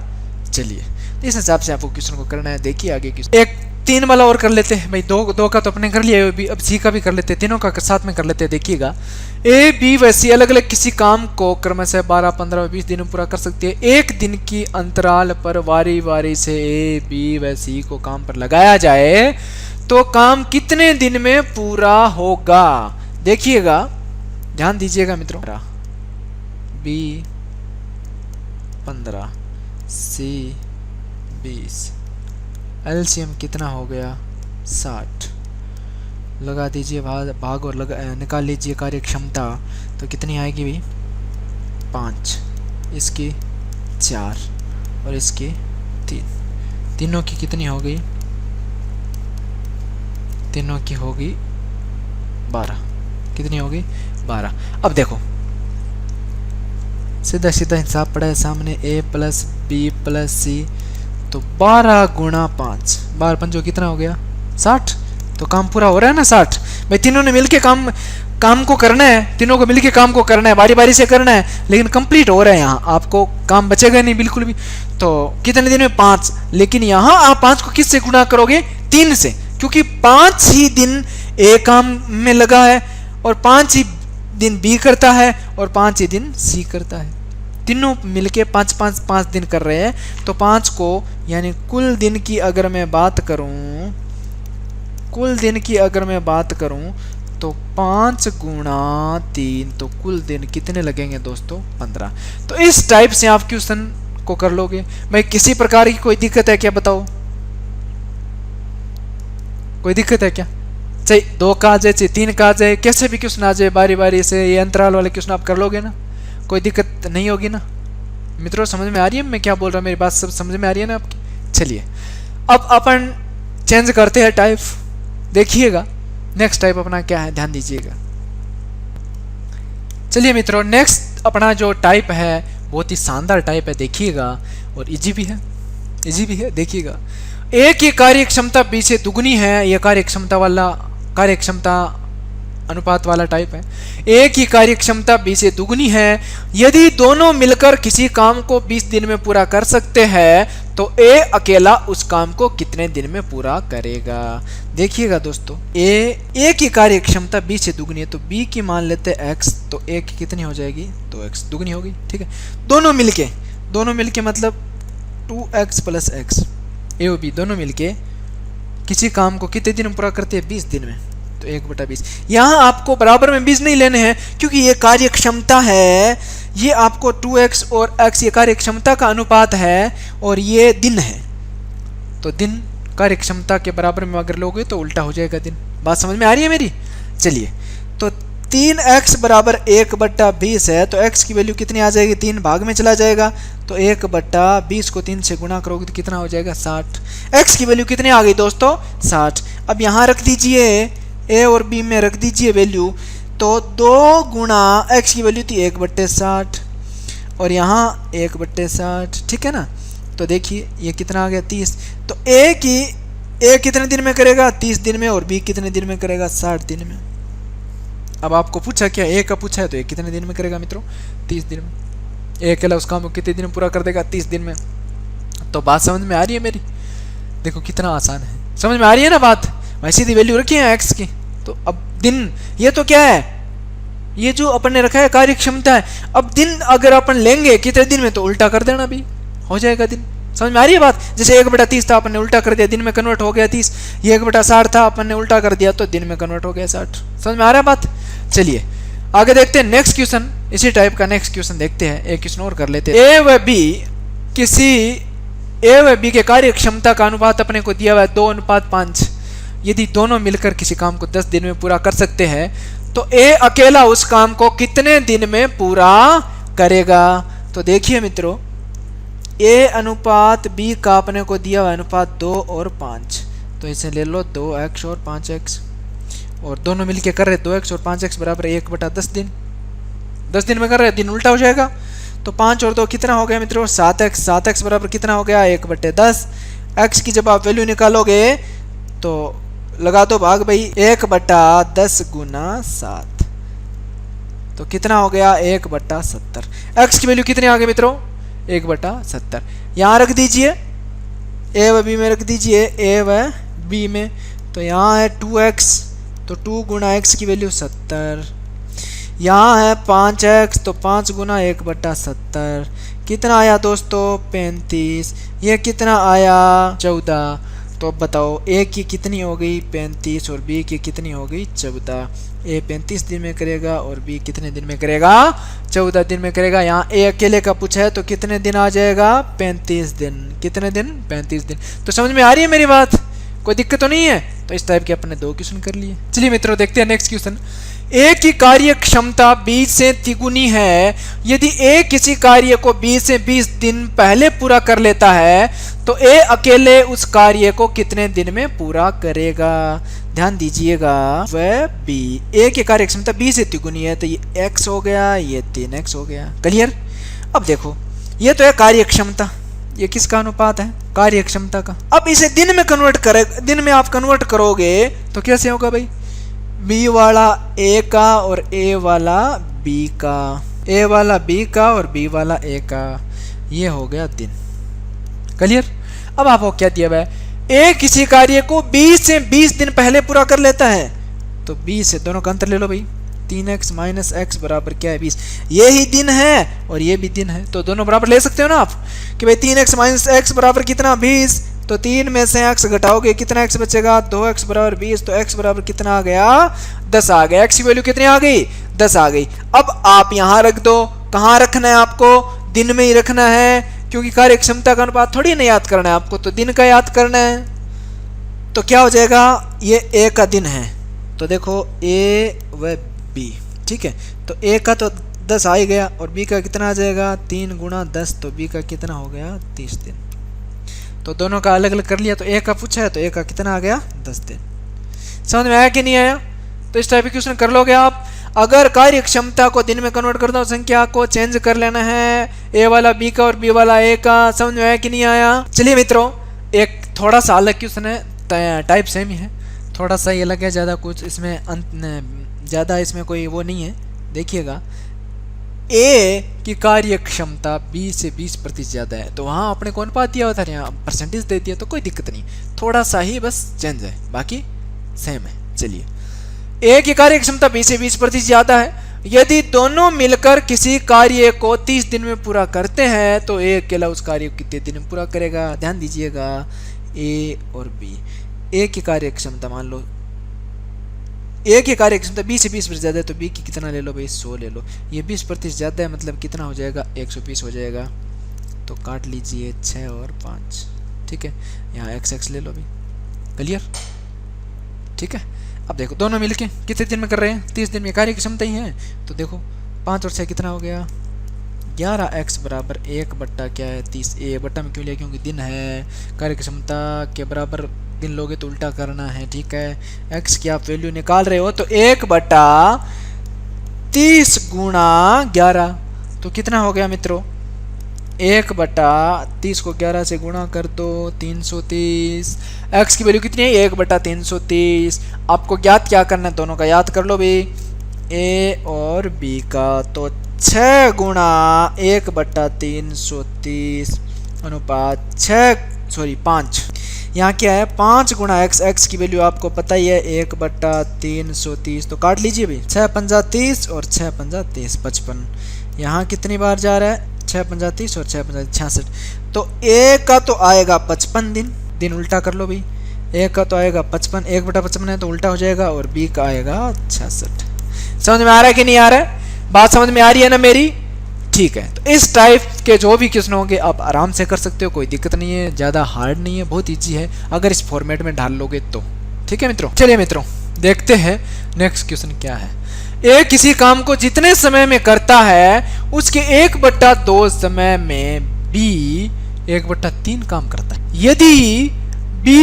चलिए इस हिसाब से आपको क्वेश्चन को करना है। देखिए आगे क्वेश्चन, एक 3 वाला और कर लेते हैं भाई, दो का तो अपने कर लिया, अब सी का भी कर लेते हैं, तीनों का साथ में कर लेते हैं। देखिएगा ए बी व सी अलग अलग किसी काम को क्रमशः 12, 15 व 20 दिन में पूरा कर सकती है। एक दिन की अंतराल पर वारी वारी से ए बी व सी को काम पर लगाया जाए तो काम कितने दिन में पूरा होगा। देखिएगा ध्यान दीजिएगा मित्रों, बी 15 सी 20, एलसीएम कितना हो गया 60, लगा दीजिए भाग और निकाल लीजिए कार्य क्षमता, तो कितनी आएगी भाई 5, इसकी 4 और इसकी 3, तीनों की कितनी हो गई, तीनों की होगी 12, कितनी होगी 12। अब देखो सीधा सीधा हिसाब पड़ा है सामने, a प्लस बी प्लस सी, तो 12 गुणा 5, 12 पंजों कितना हो गया 60, तो काम पूरा हो रहा है ना 60। भाई तीनों ने मिलके काम को करना है, तीनों को मिलके काम को करना है, बारी बारी से करना है, लेकिन कंप्लीट हो रहा है। यहाँ आपको काम बचेगा नहीं बिल्कुल भी। तो कितने दिन में 5, लेकिन यहाँ आप 5 को किससे गुणा करोगे 3 से, क्योंकि 5 ही दिन ए काम में लगा है और 5 ही दिन बी करता है और 5 ही दिन सी करता है। तीनों मिलके 5 दिन कर रहे हैं। तो 5 को यानी कुल दिन की अगर मैं बात करूं, तो 5 गुणा 3, तो कुल दिन कितने लगेंगे दोस्तों? 15। तो इस टाइप से आप क्वेश्चन को कर लोगे। भाई किसी प्रकार की कोई दिक्कत है क्या, बताओ? कोई दिक्कत है क्या? चाहे 2 का आ जाए, चाहे 3 का आ जाए, कैसे भी क्वेश्चन आ जाए बारी बारी से, ये अंतराल वाले क्वेश्चन आप कर लोगे ना, कोई दिक्कत नहीं होगी ना? मित्रों समझ में आ रही है मैं क्या बोल रहा हूँ? मेरी बात सब समझ में आ रही है ना आपकी? चलिए अब अपन चेंज करते हैं टाइप। देखिएगा नेक्स्ट टाइप अपना क्या है, ध्यान दीजिएगा। चलिए मित्रों, नेक्स्ट अपना जो टाइप है बहुत ही शानदार टाइप है, देखिएगा, और इजी भी है, इजी भी है। देखिएगा, ए की कार्य क्षमता बी से दुगनी है, यह कार्य क्षमता अनुपात वाला टाइप है। ए की कार्य क्षमता बी से दुगनी है, यदि दोनों मिलकर किसी काम को 20 दिन में पूरा कर सकते हैं तो ए अकेला उस काम को कितने दिन में पूरा करेगा? देखिएगा दोस्तों, ए की कार्य क्षमता बी से दुगनी है, तो बी की मान लेते हैं x, तो ए की कितनी हो जाएगी? 2x, दुगनी होगी, ठीक है। दोनों मिलके मतलब 2x + x, ए और बी दोनों मिलके किसी काम को कितने दिन में पूरा करते हैं? 20 दिन में, तो 1/20। यहाँ आपको बराबर में 20 नहीं लेने हैं, क्योंकि ये कार्य क्षमता है, ये आपको 2x और x ये कार्य क्षमता का अनुपात है, और ये दिन है, तो दिन कार्य क्षमता के बराबर में अगर लोगे तो उल्टा हो जाएगा दिन। बात समझ में आ रही है मेरी? चलिए, तो 3x = 1/20 है, तो x की वैल्यू कितनी आ जाएगी? 3 भाग में चला जाएगा, तो 1/20 को 3 से गुणा करोगे तो कितना हो जाएगा? 60। x की वैल्यू कितनी आ गई दोस्तों? 60। अब यहाँ रख दीजिए, ए और बी में रख दीजिए वैल्यू, तो 2 गुणा x की वैल्यू थी 1/60, और यहाँ 1/60, ठीक है ना? तो देखिए ये कितना आ गया? 30। तो ए कितने दिन में करेगा? 30 दिन में, और बी कितने दिन में करेगा? 60 दिन में। अब आपको पूछा क्या, ए का पूछा है, तो ये कितने दिन में करेगा मित्रों? 30 दिन में। ए अकेला उस काम को कितने दिन में पूरा कर देगा? 30 दिन में। तो बात समझ में आ रही है मेरी? देखो कितना आसान है, समझ में आ रही है ना बात? भाई सीधी वैल्यू रखी है x की, तो अब दिन, ये तो क्या है, ये जो अपन ने रखा है कार्य क्षमता है। अब दिन अगर अपन लेंगे कितने दिन में, तो उल्टा कर देना भी हो जाएगा दिन। समझ में आ रही है बात? जैसे 1/30 था, अपन ने उल्टा कर दिया, दिन में कन्वर्ट हो गया 30। ये 1/60 था, अपन ने उल्टा कर दिया, तो दिन में कन्वर्ट हो गया 60। समझ में आ रहा है बात? चलिए आगे देखते हैं नेक्स्ट क्वेश्चन, इसी टाइप का नेक्स्ट क्वेश्चन देखते हैं। एक क्वेश्चन और कर लेते हैं। ए व बी के कार्य क्षमता का अनुपात अपने को दिया हुआ है 2:5। यदि दोनों मिलकर किसी काम को 10 दिन में पूरा कर सकते हैं, तो ए अकेला उस काम को कितने दिन में पूरा करेगा? तो देखिए मित्रों, ए अनुपात बी का अपने को दिया हुआ अनुपात 2 और 5, तो इसे ले लो 2x और 5x, और दोनों मिलके कर रहे 2x और 5x बराबर 1/10 दिन। 10 दिन में कर रहे, दिन उल्टा हो जाएगा, तो 5 और 2 कितना हो गया मित्रों? 7x। 7x बराबर कितना हो गया? 1/10। x की जब आप वैल्यू निकालोगे तो लगा दो भाग भाई, 1/10 × 7, तो कितना हो गया? 1/70। x की वैल्यू कितनी आ गई मित्रों? 1/70। यहाँ रख दीजिए, ए व बी में रख दीजिए, ए व बी में, तो यहाँ है 2x, तो 2 × x की वैल्यू 70। यहाँ है 5x, तो 5 × 1/70 कितना आया दोस्तों? 35। ये कितना आया? 14। तो अब बताओ ए की कितनी हो गई? 35, और बी की कितनी हो गई? 14। ए 35 दिन में करेगा, और बी कितने दिन में करेगा? 14 दिन में करेगा। यहाँ ए अकेले का पूछा है, तो कितने दिन आ जाएगा? 35 दिन। कितने दिन? 35 दिन। तो समझ में आ रही है मेरी बात? कोई दिक्कत तो नहीं है? तो इस टाइप के अपने 2 क्वेश्चन कर लिए। चलिए मित्रों देखते हैं नेक्स्ट क्वेश्चन। ए की कार्य क्षमता 20 से तिगुनी है, यदि ए किसी कार्य को 20 से 20 दिन पहले पूरा कर लेता है, तो ए अकेले उस कार्य को कितने दिन में पूरा करेगा? ध्यान दीजिएगा, वह बी। ए की कार्य क्षमता 20 से तिगुनी है, तो ये x हो गया, ये 3x हो गया। क्लियर? अब देखो, ये तो है कार्य क्षमता, ये किसका अनुपात है? कार्य क्षमता का। अब इसे दिन में कन्वर्ट करे, दिन में आप कन्वर्ट करोगे तो कैसे होगा भाई? बी वाला ए का और ए वाला बी का, ए वाला बी का और बी वाला ए का, ये हो गया दिन। क्लियर? अब आपको क्या दिया हुआ है? ए किसी कार्य को 20 से 20 दिन पहले पूरा कर लेता है, तो 20 से दोनों का अंतर ले लो भाई, 3x - x बराबर क्या है? 20। ये ही दिन है और ये भी दिन है, तो दोनों बराबर ले सकते हो ना आप कि भाई 3x - x बराबर कितना? 20। तो 3 में से x घटाओगे कितना x बचेगा, 2x बराबर 20, तो x बराबर कितना आ गया, 10 आ गया। x की वैल्यू कितनी आ गई, 10 आ गई। अब आप यहां रख दो, कहां रखना है आपको, दिन में ही रखना है, क्योंकि कार्य क्षमता का अनुपात थोड़ी ना याद करना है आपको, तो दिन का याद करना है। तो क्या हो जाएगा, ये a का दिन है, तो देखो a व b, ठीक है। तो a का तो 10 आ ही गया, और b का कितना आ जाएगा, 3 गुणा 10, तो b का कितना हो गया, 30 दिन। तो दोनों का अलग अलग कर लिया, तो a का पूछा है तो a का कितना आ गया, 10 दिन। समझ में आया कि नहीं आया? तो इस टाइप के क्वेश्चन कर लोगे आप। अगर कार्य क्षमता को दिन में कन्वर्ट कर दो, संख्या को चेंज कर लेना है, a वाला b का और b वाला a का। समझ में आया कि नहीं आया? चलिए मित्रों, एक थोड़ा सा अलग क्वेश्चन है, टाइप सेम ही है, थोड़ा सा ये अलग है, ज़्यादा कुछ इसमें ज़्यादा इसमें कोई वो नहीं है। देखिएगा, ए की कार्य क्षमता बी से 20% ज़्यादा है, तो वहाँ आपने कौन पा दिया होता है, यहाँ परसेंटेज दे दिया, तो कोई दिक्कत नहीं, थोड़ा सा ही बस चेंज है, बाकी सेम है। चलिए, ए की कार्य क्षमता बी से 20% ज़्यादा है। यदि दोनों मिलकर किसी कार्य को 30 दिन में पूरा करते हैं, तो ए अकेला उस कार्य को कितने दिन में पूरा करेगा? ध्यान दीजिएगा, ए और बी, ए की कार्य क्षमता मान लो, ए की कार्य क्षमता बी से 20% ज़्यादा है, तो बी की कितना ले लो भाई, 100 ले लो। ये 20% ज़्यादा है, मतलब कितना हो जाएगा, 120 हो जाएगा। तो काट लीजिए 6 और 5, ठीक है। यहाँ x ले लो भाई, क्लियर, ठीक है। अब देखो दोनों मिलके कितने दिन में कर रहे हैं, 30 दिन में, कार्य की क्षमता ही है। तो देखो 5 और 6 कितना हो गया, 11x बराबर 1 बट्टा क्या है, 30। ए बट्टा में क्यों लिया, क्योंकि दिन है, कार्य की क्षमता के बराबर दिन लोगे तो उल्टा करना है, ठीक है। x की आप वैल्यू निकाल रहे हो, तो 1 बट्टा 30 गुणा 11, तो कितना हो गया मित्रों, 1 बट्टा 30 को 11 से गुणा कर दो, 330। x की वैल्यू कितनी है, 1 बट्टा 330। आपको ज्ञात क्या करना है, दोनों का याद कर लो भाई, a और b का। तो 6 गुणा 1 बट्टा 330 अनुपात 5। यहाँ क्या है, 5 गुणा x की वैल्यू आपको पता ही है, 1 बट्टा 330। तो काट लीजिए भाई, 6 पंजा 30 और 6 पंजा 30, 55। यहाँ कितनी बार जा रहा है, 6 पंजा 30 और 6 पंजा 66। तो a का तो आएगा 55 दिन, दिन उल्टा कर लो भाई, a का तो आएगा 55, 1 बटा 55 है तो उल्टा हो जाएगा, और b का आएगा 66। समझ में आ रहा है कि नहीं आ रहा है? बात समझ में आ रही है ना मेरी? ठीक है। तो इस टाइप के जो भी क्वेश्चन होंगे आप आराम से कर सकते हो, कोई दिक्कत नहीं है, ज़्यादा हार्ड नहीं है, बहुत ईजी है अगर इस फॉर्मेट में डाल लोगे तो। ठीक है मित्रों, चलिए मित्रों देखते हैं नेक्स्ट क्वेश्चन क्या है। ए किसी काम को जितने समय में करता है उसके 1/2 समय में बी 1/3 काम करता है। यदि बी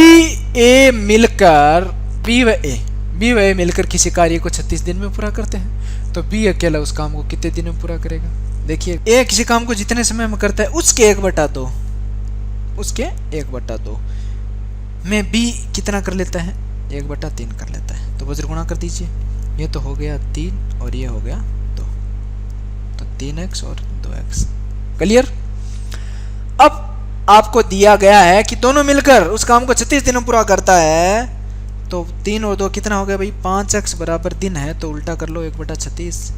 ए मिलकर बी व ए मिलकर किसी कार्य को 36 दिन में पूरा करते हैं, तो बी अकेला उस काम को कितने दिन में पूरा करेगा? देखिए, ए किसी काम को जितने समय में करता है उसके 1/2 में बी कितना कर लेता है, 1/3 कर लेता है। तो वज्र गुणा कर दीजिए, ये तो हो गया 3 और ये हो गया 2, तो 3x और 2x। क्लियर? अब आपको दिया गया है कि दोनों मिलकर उस काम को 36 दिनों पूरा करता है, तो 3 और 2 कितना हो गया भाई, 5x बराबर दिन है, तो उल्टा कर लो 1/36।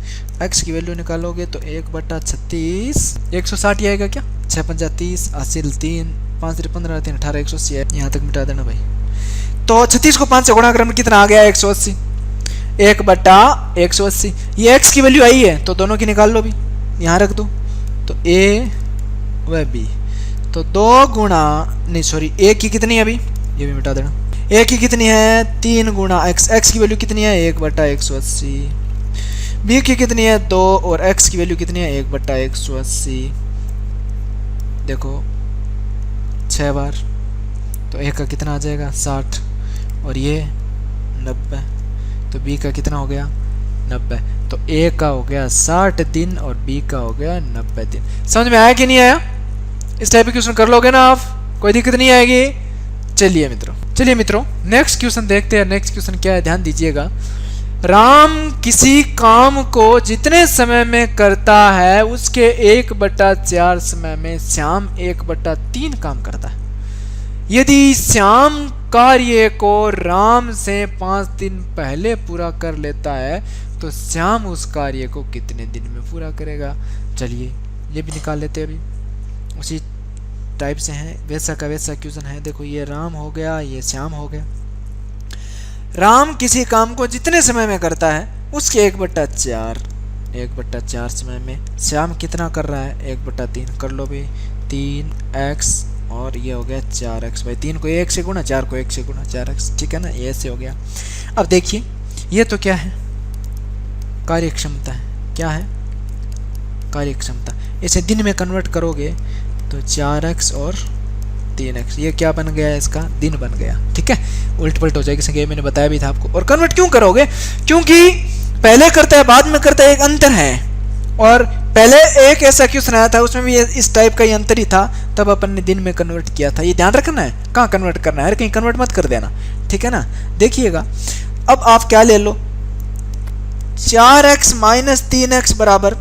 x की वैल्यू निकालोगे तो 1/36 160 ही आएगा क्या, 6 पंजा 30, 80 3, 5 3 15 3 18 180 है, यहाँ तक मिटा देना भाई। तो 36 को 5 से गुणा करने में कितना आ गया, 180, 1/180। ये x की वैल्यू आई है तो दोनों की निकाल लो भी, यहाँ रख दो। तो a व b, तो 2 गुणा नहीं सॉरी a की कितनी है अभी, ये भी मिटा देना। a की कितनी है, 3 गुणा x की वैल्यू कितनी है, 1/180। b की कितनी है, 2, और x की वैल्यू कितनी है, 1/180। देखो 6 बार, तो a का कितना आ जाएगा, 60, और ये 90, तो b का कितना हो गया, 90। तो a का हो गया 60 दिन और b का हो गया 90 दिन। समझ में आया कि नहीं आया? इस टाइप के क्वेश्चन कर लोगे ना आप, कोई दिक्कत नहीं आएगी। चलिए मित्रों नेक्स्ट क्वेश्चन देखते हैं। नेक्स्ट क्वेश्चन क्या है, ध्यान दीजिएगा। राम किसी काम को जितने समय में करता है उसके 1/4 समय में श्याम 1/3 काम करता है। यदि श्याम कार्य को राम से 5 दिन पहले पूरा कर लेता है तो श्याम उस कार्य को कितने दिन में पूरा करेगा? चलिए ये भी निकाल लेते हैं अभी, उसी टाइप से हैं, वैसा का वैसा क्वेश्चन है। देखो ये राम हो गया, ये श्याम हो गया। राम किसी काम को जितने समय में करता है उसके 1/4 1/4 समय में। श्याम कितना कर रहा है 1/3 कर लो भाई, 3x और ये हो गया 4x। भाई 3 को 1 से गुणा, 4 को 1 से गुणा, 4x, ठीक है ना, ये ऐसे हो गया। अब देखिए ये तो क्या है, कार्य क्षमता है। क्या है, कार्य क्षमता। इसे दिन में कन्वर्ट करोगे तो 4x और 3x, ये क्या बन गया, इसका दिन बन गया, ठीक है। उल्ट पलट हो जाएगी संख्या, मैंने बताया भी था आपको। और कन्वर्ट क्यों करोगे, क्योंकि पहले करता है बाद में करता है, एक अंतर है। और पहले एक ऐसा क्वेश्चन आया था उसमें भी इस टाइप का ही अंतर ही था, तब अपन ने दिन में कन्वर्ट किया था। ये ध्यान रखना है, कहाँ कन्वर्ट करना है, कहीं कन्वर्ट मत कर देना, ठीक है ना। देखिएगा अब आप क्या ले लो, 4x माइनस 3x बराबर,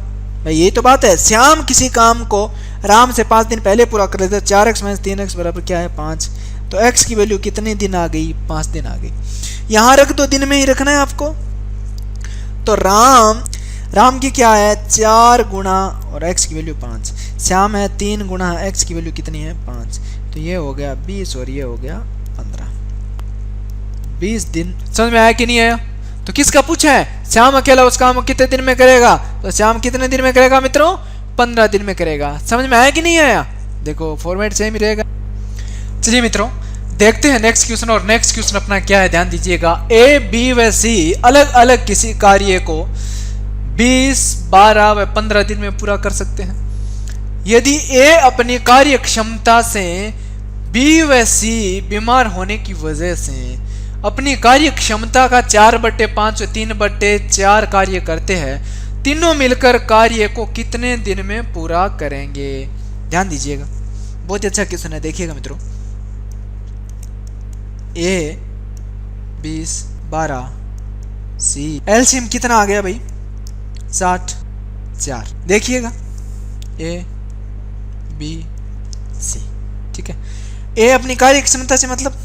भाई यही तो बात है, श्याम किसी काम को राम से 5 दिन पहले पूरा कर लेते, 4x माइनस 3x बराबर क्या है 5। तो x की वैल्यू कितने दिन आ गई, 5 दिन आ गई। यहाँ रख दो, दिन में ही रखना है आपको। तो राम की क्या है 4 गुणा और x की वैल्यू 5, श्याम है 3 गुणा x की वैल्यू कितनी है 5। तो ये हो गया 20 और ये हो गया 15, 20 दिन। समझ में आया कि नहीं आया। तो किसका पूछा है, श्याम अकेला उस काम को कितने दिन में करेगा, तो श्याम कितने दिन में करेगा मित्रों, 15 दिन में करेगा। समझ में आया कि नहीं आया, देखो फॉर्मेट सेम ही रहेगा। चलिए मित्रों देखते हैं नेक्स्ट क्वेश्चन। और नेक्स्ट क्वेश्चन अपना क्या है, ध्यान दीजिएगा। ए, बी व सी अलग अलग किसी कार्य को 20, 12 व 15 दिन में पूरा कर सकते हैं। यदि ए अपनी कार्य क्षमता से बी व सी बीमार होने की वजह से अपनी कार्य क्षमता का 4/5 और 3/4 कार्य करते हैं, तीनों मिलकर कार्य को कितने दिन में पूरा करेंगे। ध्यान दीजिएगा, बहुत अच्छा क्वेश्चन है, देखिएगा मित्रों। ए 20, 12, सी एलसीएम कितना आ गया भाई 60, 4। देखिएगा ए बी सी, ठीक है। ए अपनी कार्य क्षमता से मतलब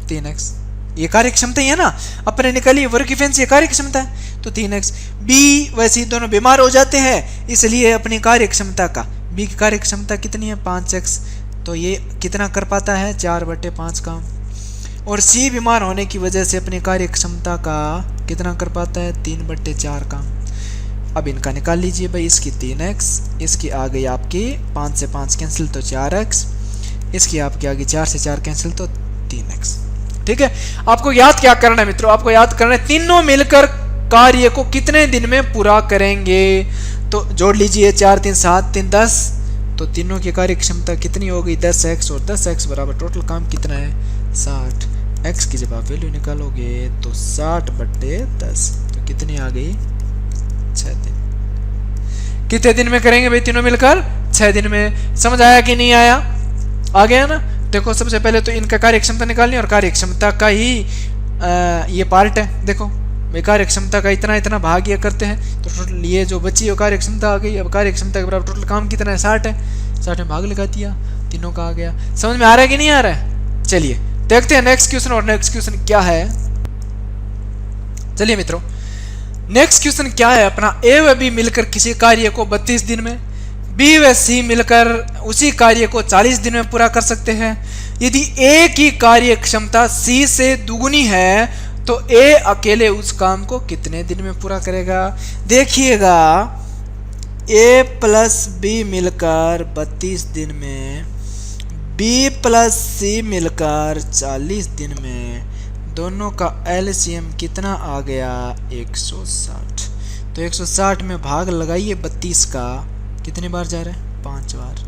3x, ये कार्य क्षमता ही है ना, अपने निकालिए वर्क इफिशिएंसी, ये कार्य क्षमता है तो 3x। बी वैसे दोनों बीमार हो जाते हैं, इसलिए अपनी कार्य क्षमता का, बी की कार्य क्षमता कितनी है 5x, तो ये कितना कर पाता है 4/5 काम। और सी बीमार होने की वजह से अपनी कार्य क्षमता का कितना कर पाता है 3/4 काम। अब इनका निकाल लीजिए भाई, इसकी 3x, इसकी आ गई आपकी 5 से 5 कैंसिल तो 4x, इसकी आपकी आ गई 4 से 4 कैंसिल तो 3x, ठीक है। आपको याद क्या करना है मित्रों, आपको याद करना है तीनों मिलकर कार्य को कितने दिन में पूरा करेंगे। तो जोड़ लीजिए 4 3 7 3 10, तो तीनों की कार्य क्षमता कितनी हो गई 10x, और 10x बराबर टोटल काम कितना है 60। x की जब आप वैल्यू निकालोगे तो 60/10, तो कितनी आ गई 6 दिन। कितने दिन में करेंगे भाई तीनों मिलकर 6 दिन में। समझ आया कि नहीं आया, आ गया ना। देखो सबसे पहले तो इनका कार्य क्षमता निकालनी, और कार्य क्षमता का ही ये पार्ट है। देखो भाई कार्य क्षमता का इतना इतना भाग ये करते हैं, तो टोटल ये जो बची है कार्य क्षमता आ गई। अब कार्य क्षमता के बराबर टोटल काम कितना है 60 है, 60 में भाग लगा दिया, तीनों का आ गया। समझ में आ रहा है कि नहीं आ रहा है। चलिए देखते हैं नेक्स्ट क्वेश्चन। और नेक्स्ट क्वेश्चन क्या है, चलिए मित्रों नेक्स्ट क्वेश्चन क्या है अपना। ए व बी मिलकर किसी कार्य को 32 दिन में, बी व सी मिलकर उसी कार्य को 40 दिन में पूरा कर सकते हैं। यदि ए की कार्य क्षमता सी से दुगुनी है तो ए अकेले उस काम को कितने दिन में पूरा करेगा। देखिएगा ए प्लस बी मिलकर 32 दिन में, बी प्लस सी मिलकर 40 दिन में, दोनों का एलसीएम कितना आ गया 160। तो 160 में भाग लगाइए 32 का, कितनी बार जा रहा है 5 बार।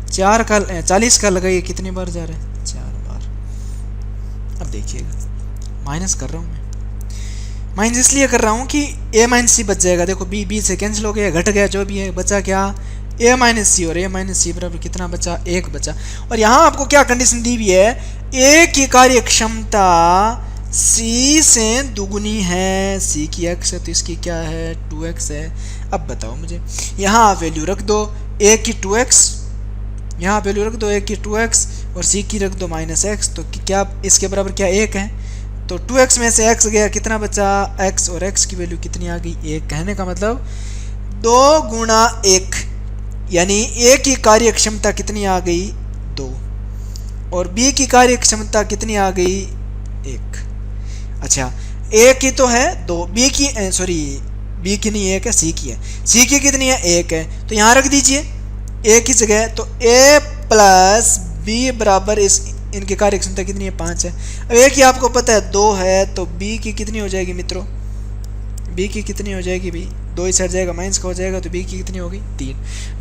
4 का 40 का लगाइए, कितनी बार जा रहा है 4 बार। अब देखिएगा माइनस कर रहा हूँ मैं, माइनस इसलिए कर रहा हूँ कि a माइनस सी बच जाएगा। देखो b से कैंसिल हो गया, घट गया, जो भी है बचा क्या a माइनस सी, और a माइनस सी बराबर कितना बचा 1 बचा। और यहाँ आपको क्या कंडीशन दी हुई है, a की कार्य क्षमता c से दुगुनी है, c की x है तो इसकी क्या है 2x है। अब बताओ मुझे, यहाँ आप वैल्यू रख दो a की 2x, यहाँ वैल्यू रख दो a की 2x और c की रख दो -x, तो क्या इसके बराबर क्या 1 है। तो 2x में से x गया, कितना बचा x, और x की वैल्यू कितनी आ गई 1। कहने का मतलब 2 गुणा 1, यानी a की कार्य क्षमता कितनी आ गई 2 और बी की कार्य क्षमता कितनी आ गई 1। अच्छा ए की तो है 2, बी की सॉरी बी की नहीं 1 है, सी की है, सी की कितनी है 1 है, तो यहाँ रख दीजिए ए की जगह, तो ए प्लस बी बराबर इस इनकी कार्य क्षमता कितनी है 5 है। अब ए की आपको पता है 2 है, तो बी की कितनी हो जाएगी मित्रों, बी की कितनी हो जाएगी भाई, 2 इस हट जाएगा माइनस का हो जाएगा, तो बी की कितनी होगी 3।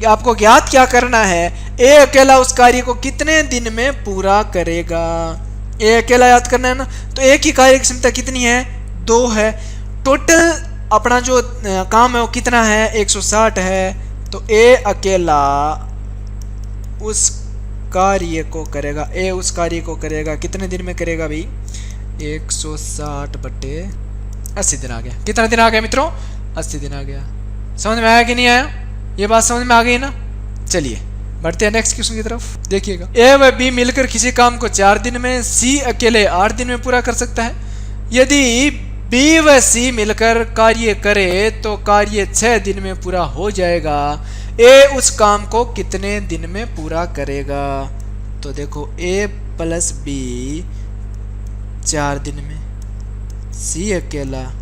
आपको ज्ञात क्या करना है, ए अकेला उस कार्य को कितने दिन में पूरा करेगा, ए अकेला याद करना है ना। तो ए की कार्य क्षमता कितनी है 2 है, टोटल अपना जो काम है वो कितना है 160 है, तो ए अकेला उस कार्य को करेगा, ए उस कार्य को करेगा कितने दिन में करेगा भाई 160/80 दिन आ गया। कितना दिन आ गया मित्रों 80 दिन आ गया। समझ में आया कि नहीं आया, ये बात समझ में आ गई ना। चलिए बढ़ते हैं नेक्स्ट क्वेश्चन की तरफ। देखिएगा ए व बी मिलकर किसी काम को 4 दिन में, सी अकेले 8 दिन में पूरा कर सकता है। यदि बी व सी मिलकर कार्य करे तो कार्य 6 दिन में पूरा हो जाएगा। ए उस काम को कितने दिन में पूरा करेगा, तो देखो ए प्लस बी 4 दिन में, सी अकेला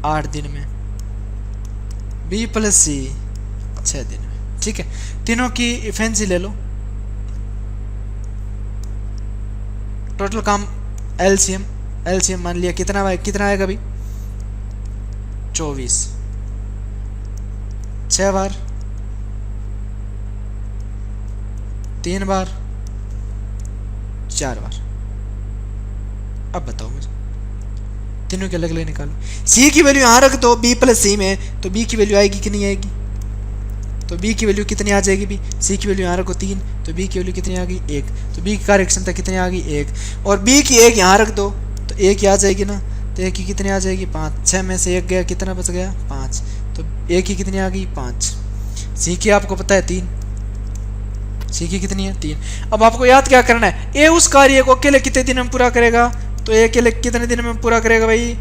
8 दिन में, बी प्लस सी 6 दिन में। ठीक है, तीनों की इफेंसी ले लो, टोटल काम एलसीएम मान लिया कितना आएगा भाई 24, 6 बार 3 बार 4 बार। अब बताओ मुझे, तीनों के अलग अलग निकालो। सी की वैल्यू यहाँ रख दो बी प्लस सी में, तो बी की वैल्यू आएगी कि नहीं आएगी, तो बी की वैल्यू कितनी आ जाएगी भी, सी की वैल्यू यहाँ रखो 3, तो बी की वैल्यू कितनी आ गई 1, तो बी की कार्य क्षमता कितनी आ गई 1, और बी की 1 यहाँ रख दो तो 1 आ जाएगी ना, तो ए की कितनी आ जाएगी 5, 6 में से 1 गया कितना बच गया 5, तो ए की कितनी आ गई 5। सी की आपको पता है 3, सी की कितनी है 3। अब आपको याद क्या करना है, ए उस कार्य को अकेले कितने दिन में पूरा करेगा, तो ए अकेले कितने दिन में पूरा करेगा भाई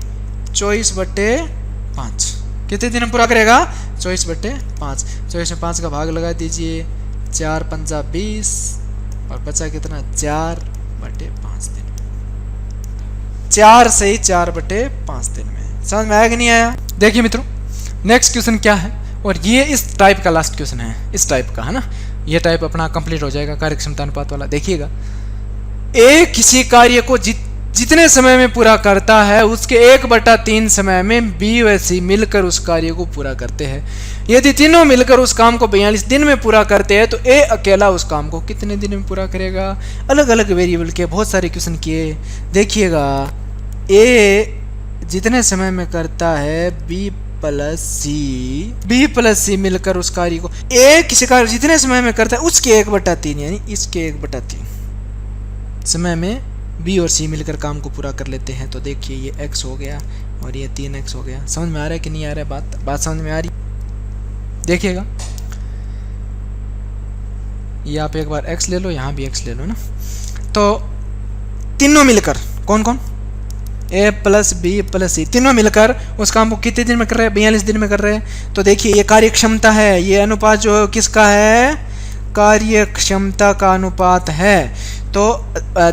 24/5। कितने दिन में पूरा करेगा 24/5। 24 में 5 का भाग लगा दीजिए, 4 पंजा 20 और बचा कितना 4/5 दिन, 4 से ही 4/5 दिन में। समझ में आया कि नहीं आया। देखिए मित्रों नेक्स्ट क्वेश्चन क्या है, और ये इस टाइप का लास्ट क्वेश्चन है, इस टाइप का है ना, ये टाइप अपना कंप्लीट हो जाएगा कार्यक्षमता अनुपात वाला। देखिएगा ए किसी कार्य को जितने समय में पूरा करता है उसके 1/3 समय में बी व सी मिलकर उस कार्य को पूरा करते हैं। यदि तीनों मिलकर उस काम को 42 दिन में पूरा करते हैं तो ए अकेला उस काम को कितने दिन में पूरा करेगा। अलग अलग वेरिएबल के बहुत सारे क्वेश्चन किए। देखिएगा ए जितने समय में करता है बी प्लस सी मिलकर उस कार्य को, ए किसी कार्य जितने समय में करता है उसके 1/3 यानी इसके 1/3 समय में बी और सी मिलकर काम को पूरा कर लेते हैं। तो देखिए ये x हो गया और ये 3x हो गया। समझ में आ रहा है कि नहीं आ रहा है, बात समझ में आ रही। देखिएगा ये आप एक बार x ले लो, यहाँ भी x ले लो ना, तो तीनों मिलकर कौन कौन a प्लस बी प्लस सी तीनों मिलकर उस काम को कितने दिन में कर रहे हैं 42 दिन में कर रहे हैं। तो देखिए ये कार्य क्षमता है, ये अनुपात जो किसका है कार्य क्षमता का अनुपात है। तो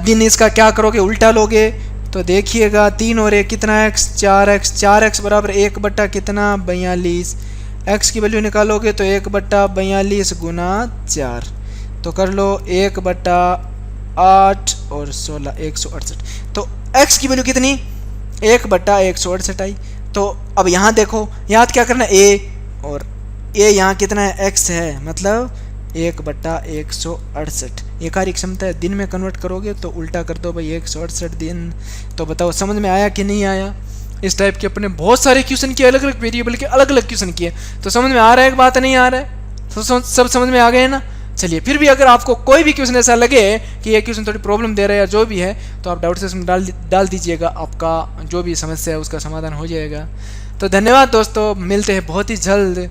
दिन इसका क्या करोगे उल्टा लोगे, तो देखिएगा 3 और 1 कितना x 4x बराबर 1 कितना 42। x की वैल्यू निकालोगे तो 1/42 गुना 4, तो कर लो 1/8 और 16 168। तो x की वैल्यू कितनी 1/168 आई। तो अब यहाँ देखो याद क्या करना a और a यहाँ कितना है x है, मतलब 1/168। ये कार्य क्षमता है, दिन में कन्वर्ट करोगे तो उल्टा कर दो भाई 168 दिन। तो बताओ समझ में आया कि नहीं आया। इस टाइप के अपने बहुत सारे क्वेश्चन किए, अलग अलग वेरिएबल के अलग अलग क्वेश्चन किए। तो समझ में आ रहा है कि बात नहीं आ रहा है, तो सब समझ में आ गए ना। चलिए फिर भी अगर आपको कोई भी क्वेश्चन ऐसा लगे कि ये क्वेश्चन थोड़ी प्रॉब्लम दे रहा है या जो भी है, तो आप डाउट सेक्शन में डाल दीजिएगा, आपका जो भी समस्या है उसका समाधान हो जाएगा। तो धन्यवाद दोस्तों, मिलते हैं बहुत ही जल्द।